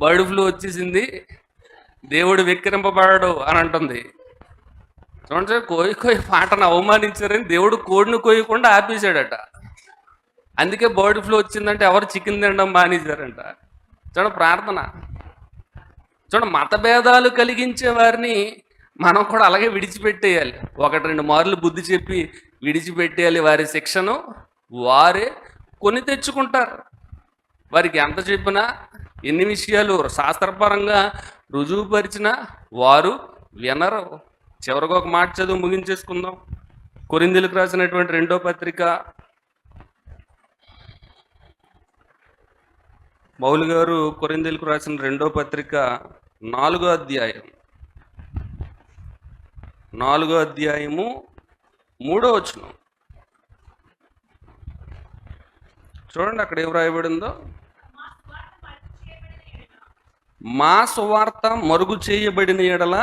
బర్డ్ ఫ్లూ వచ్చేసింది, దేవుడు వెక్కిరింపబడాడు అని అంటుంది. చూడండి సార్, కోయి పాటను అవమానించారని దేవుడు కోడిని కొయ్యకుండా ఆపేశాడట. అందుకే బర్డ్ ఫ్లూ వచ్చిందంటే ఎవరు చికెన్ తినడం మానేశారంట. చూడండి ప్రార్థన. చూడండి, మతభేదాలు కలిగించే వారిని మనం కూడా అలాగే విడిచిపెట్టేయాలి. ఒకటి రెండు మార్లు బుద్ధి చెప్పి విడిచిపెట్టేయాలి. వారి శిక్షను వారే కొని తెచ్చుకుంటారు. వారికి ఎంత చెప్పినా, ఎన్ని విషయాలు శాస్త్రపరంగా రుజువుపరిచినా వారు వినరు. చివరికి ఒక మాట చదువు ముగించేసుకుందాం. కొరింథీయులకు రాసినటువంటి 2వ పత్రిక, పౌలు గారు కొరింథీయులకు రాసిన 2వ పత్రిక 4వ అధ్యాయము 3వ వచనం చూడండి. అక్కడ ఏం రాయబడిందో, మా సువార్త మరుగు చేయబడిన ఎడల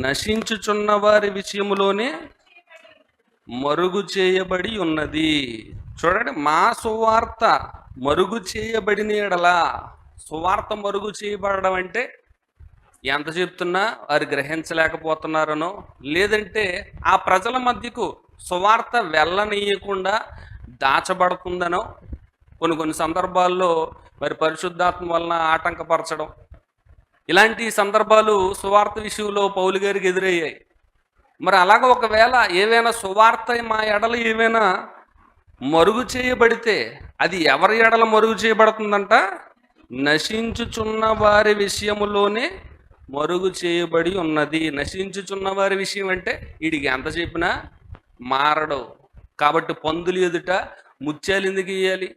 నశించుచున్న వారి విషయములోనే మరుగు చేయబడి ఉన్నది. చూడండి, మా సువార్త మరుగు చేయబడిన ఎడల. సువార్త మరుగు చేయబడడం అంటే ఎంత చెప్తున్నా వారు గ్రహించలేకపోతున్నారనో, లేదంటే ఆ ప్రజల మధ్యకు సువార్త వెళ్ళనీయకుండా దాచబడుతుందనో, కొన్ని సందర్భాల్లో పరిశుద్ధాత్మ వలన ఆటంకపరచడం, ఇలాంటి సందర్భాలు సువార్త విషయంలో పౌలు గారికి ఎదురయ్యాయి. అలాగ ఒకవేళ ఏవైనా సువార్త మా ఎడల ఏవైనా మరుగు చేయబడితే అది ఎవరి ఎడల మరుగు చేయబడుతుందంట? నశించుచున్న వారి విషయములోనే మరుగు చేయబడి ఉన్నది. నశించుచున్న వారి విషయం అంటే వీడికి ఎంత చెప్పినా మారడు. కాబట్టి పందులు ఎదుట ముత్యాలు ఎందుకు ఇయ్యాలి?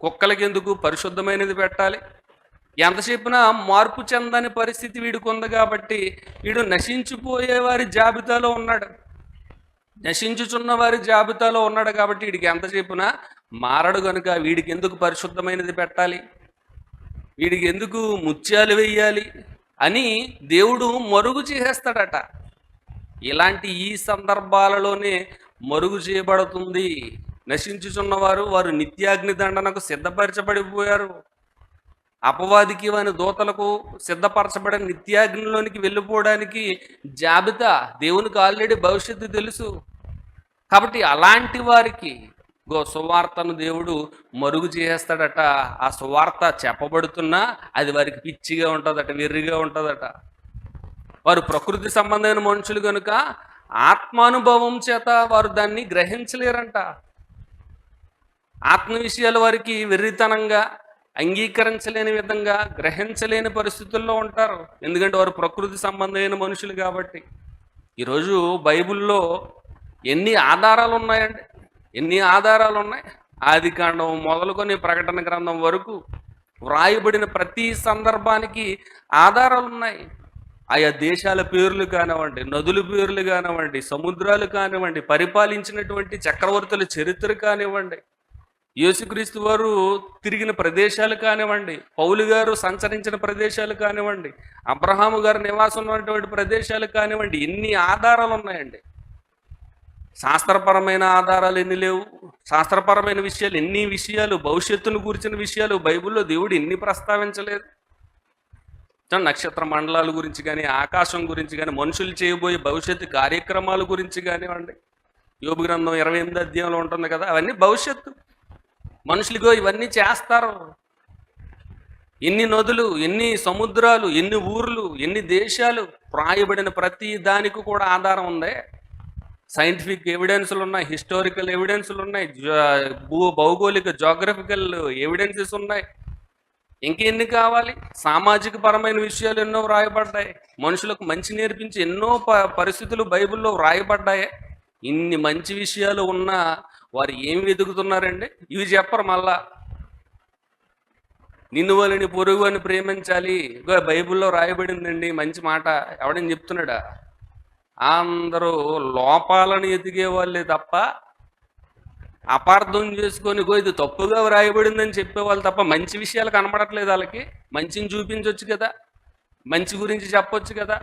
కుక్కలకి ఎందుకు పరిశుద్ధమైనది పెట్టాలి? ఎంత చెప్పినా మార్పు చెందని పరిస్థితి వీడికి ఉంది. కాబట్టి వీడు నశించిపోయే వారి జాబితాలో ఉన్నాడు, నశించుచున్న వారి జాబితాలో ఉన్నాడు. కాబట్టి వీడికి ఎంత చెప్పినా మారడు. కనుక వీడికి ఎందుకు పరిశుద్ధమైనది పెట్టాలి, వీడికి ఎందుకు ముత్యాలు వేయాలి అని దేవుడు మరుగు చేసేస్తాడట. ఇలాంటి ఈ సందర్భాలలోనే మరుగు చేయబడుతుంది. నశించుచున్నవారు వారు నిత్యాగ్ని దండనకు సిద్ధపరచబడిపోయారు. అపవాదికి వాని దూతలకు సిద్ధపరచబడిన నిత్యాగ్నిలోనికి వెళ్ళిపోవడానికి జాబితా దేవునికి ఆల్రెడీ భవిష్యత్తు తెలుసు. కాబట్టి అలాంటి వారికి సువార్తను దేవుడు మరుగు చేస్తాడట. ఆ సువార్త చెప్పబడుతున్నా అది వారికి పిచ్చిగా ఉంటుందట, వెర్రిగా ఉంటుందట. వారు ప్రకృతి సంబంధమైన మనుషులు కనుక ఆత్మానుభవం చేత వారు దాన్ని గ్రహించలేరంట. ఆత్మ విషయాల వారికి వెర్రితనంగా, అంగీకరించలేని విధంగా, గ్రహించలేని పరిస్థితుల్లో ఉంటారు. ఎందుకంటే వారు ప్రకృతి సంబంధమైన మనుషులు కాబట్టి. ఈరోజు బైబిల్లో ఎన్ని ఆధారాలు ఉన్నాయండి, ఎన్ని ఆధారాలు ఉన్నాయి. ఆదికాండం మొదలుకొని ప్రకటన గ్రంథం వరకు వ్రాయబడిన ప్రతి సందర్భానికి ఆధారాలు ఉన్నాయి. ఆయా దేశాల పేర్లు కానివ్వండి, నదుల పేర్లు కానివ్వండి, సముద్రాలు కానివ్వండి, పరిపాలించినటువంటి చక్రవర్తుల చరిత్ర కానివ్వండి, యేసుక్రీస్తు వారు తిరిగిన ప్రదేశాలు కానివ్వండి, పౌలు గారు సంచరించిన ప్రదేశాలు కానివ్వండి, అబ్రహాము గారు నివాసం ఉన్నటువంటి ప్రదేశాలు కానివ్వండి, ఎన్ని ఆధారాలు ఉన్నాయండి. శాస్త్రపరమైన ఆధారాలు ఎన్ని లేవు, శాస్త్రపరమైన విషయాలు ఎన్ని విషయాలు, భవిష్యత్తును గురించిన విషయాలు బైబిల్లో దేవుడు ఎన్ని ప్రస్తావించలేదు. నక్షత్ర మండలాల గురించి కానీ, ఆకాశం గురించి కానీ, మనుషులు చేయబోయే భవిష్యత్తు కార్యక్రమాల గురించి కానివ్వండి. యోబు గ్రంథం 28 అధ్యాయంలో ఉంటుంది కదా, అవన్నీ భవిష్యత్తు. మనుషులుగో ఇవన్నీ చేస్తారు. ఎన్ని నదులు, ఎన్ని సముద్రాలు, ఎన్ని ఊర్లు, ఎన్ని దేశాలు, వ్రాయబడిన ప్రతి దానికి కూడా ఆధారం ఉంది. సైంటిఫిక్ ఎవిడెన్స్లు ఉన్నాయి, హిస్టారికల్ ఎవిడెన్స్లు ఉన్నాయి, భౌగోళిక జోగ్రఫికల్ ఎవిడెన్సెస్ ఉన్నాయి. ఇంకెన్ని కావాలి? సామాజిక పరమైన విషయాలు ఎన్నో వ్రాయబడ్డాయి. మనుషులకు మంచి నేర్పించి ఎన్నో పరిస్థితులు బైబిల్లో వ్రాయబడ్డాయి. ఇన్ని మంచి విషయాలు ఉన్నా వారు ఏం వెతుకుతున్నారండి? ఇవి చెప్పరు. మళ్ళా నిన్ను వాళ్ళని పొరుగు అని ప్రేమించాలి, బైబిల్లో రాయబడిందండి, మంచి మాట. ఎవడని చెప్తున్నాడా? అందరూ లోపాలను ఎదిగే వాళ్ళే తప్ప, అపార్థం చేసుకొని ఇది తప్పుగా వ్రాయబడిందని చెప్పేవాళ్ళు తప్ప మంచి విషయాలు కనబడట్లేదు వాళ్ళకి. మంచిని చూపించవచ్చు కదా, మంచి గురించి చెప్పొచ్చు కదా.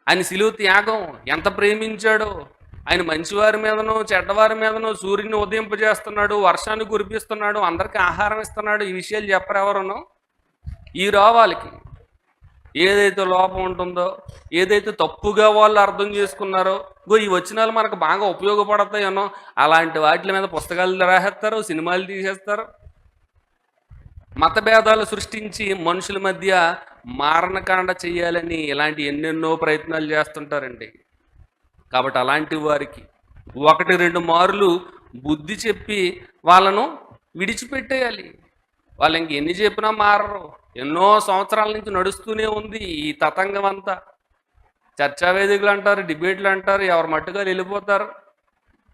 ఆయన శిలువ త్యాగం ఎంత ప్రేమించాడో, ఆయన మంచివారి మీదనో చెడ్డవారి మీదనో సూర్యుని ఉదయింపజేస్తున్నాడు, వర్షాన్ని కురిపిస్తున్నాడు, అందరికీ ఆహారం ఇస్తున్నాడు. ఈ విషయాలు చెప్పరు ఎవరునో. ఈ వాళ్ళకి ఏదైతే లోపం ఉంటుందో, ఏదైతే తప్పుగా వాళ్ళు అర్థం చేసుకున్నారో, ఈ వచనాలు మనకు బాగా ఉపయోగపడతాయనో అలాంటి వాటి మీద పుస్తకాలు రాసేస్తారు, సినిమాలు తీసేస్తారు. మతభేదాలు సృష్టించి మనుషుల మధ్య మారణకాండ చేయాలని ఇలాంటి ఎన్నెన్నో ప్రయత్నాలు చేస్తుంటారండి. కాబట్టి అలాంటి వారికి 1-2 మార్లు బుద్ధి చెప్పి వాళ్ళను విడిచిపెట్టేయాలి. వాళ్ళు ఎన్ని చెప్పినా మారరు. ఎన్నో సంవత్సరాల నుంచి నడుస్తూనే ఉంది ఈ తతంగం అంతా. చర్చా వేదికలు అంటారు, డిబేట్లు అంటారు, ఎవరు మట్టుగా వెళ్ళిపోతారు.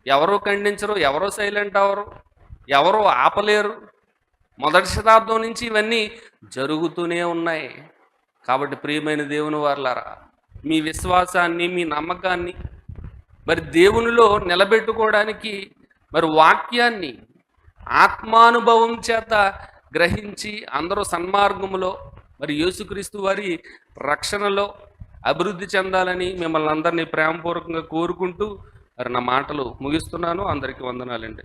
ఎవరో ఖండించరు, ఎవరో సైలెంట్ అవ్వరు, ఎవరో ఆపలేరు. మొదటి శతాబ్దం నుంచి ఇవన్నీ జరుగుతూనే ఉన్నాయి. కాబట్టి ప్రియమైన దేవుని వారలారా, మీ విశ్వాసాన్ని, మీ నమ్మకాన్ని మరి దేవునిలో నిలబెట్టుకోవడానికి మరి వాక్యాన్ని ఆత్మానుభవం చేత గ్రహించి అందరూ సన్మార్గములో మరి యేసుక్రీస్తు వారి రక్షణలో అభివృద్ధి చెందాలని మిమ్మల్ని అందరినీ ప్రేమపూర్వకంగా కోరుకుంటూ మరి నా మాటలు ముగిస్తున్నాను. అందరికీ వందనాలండి.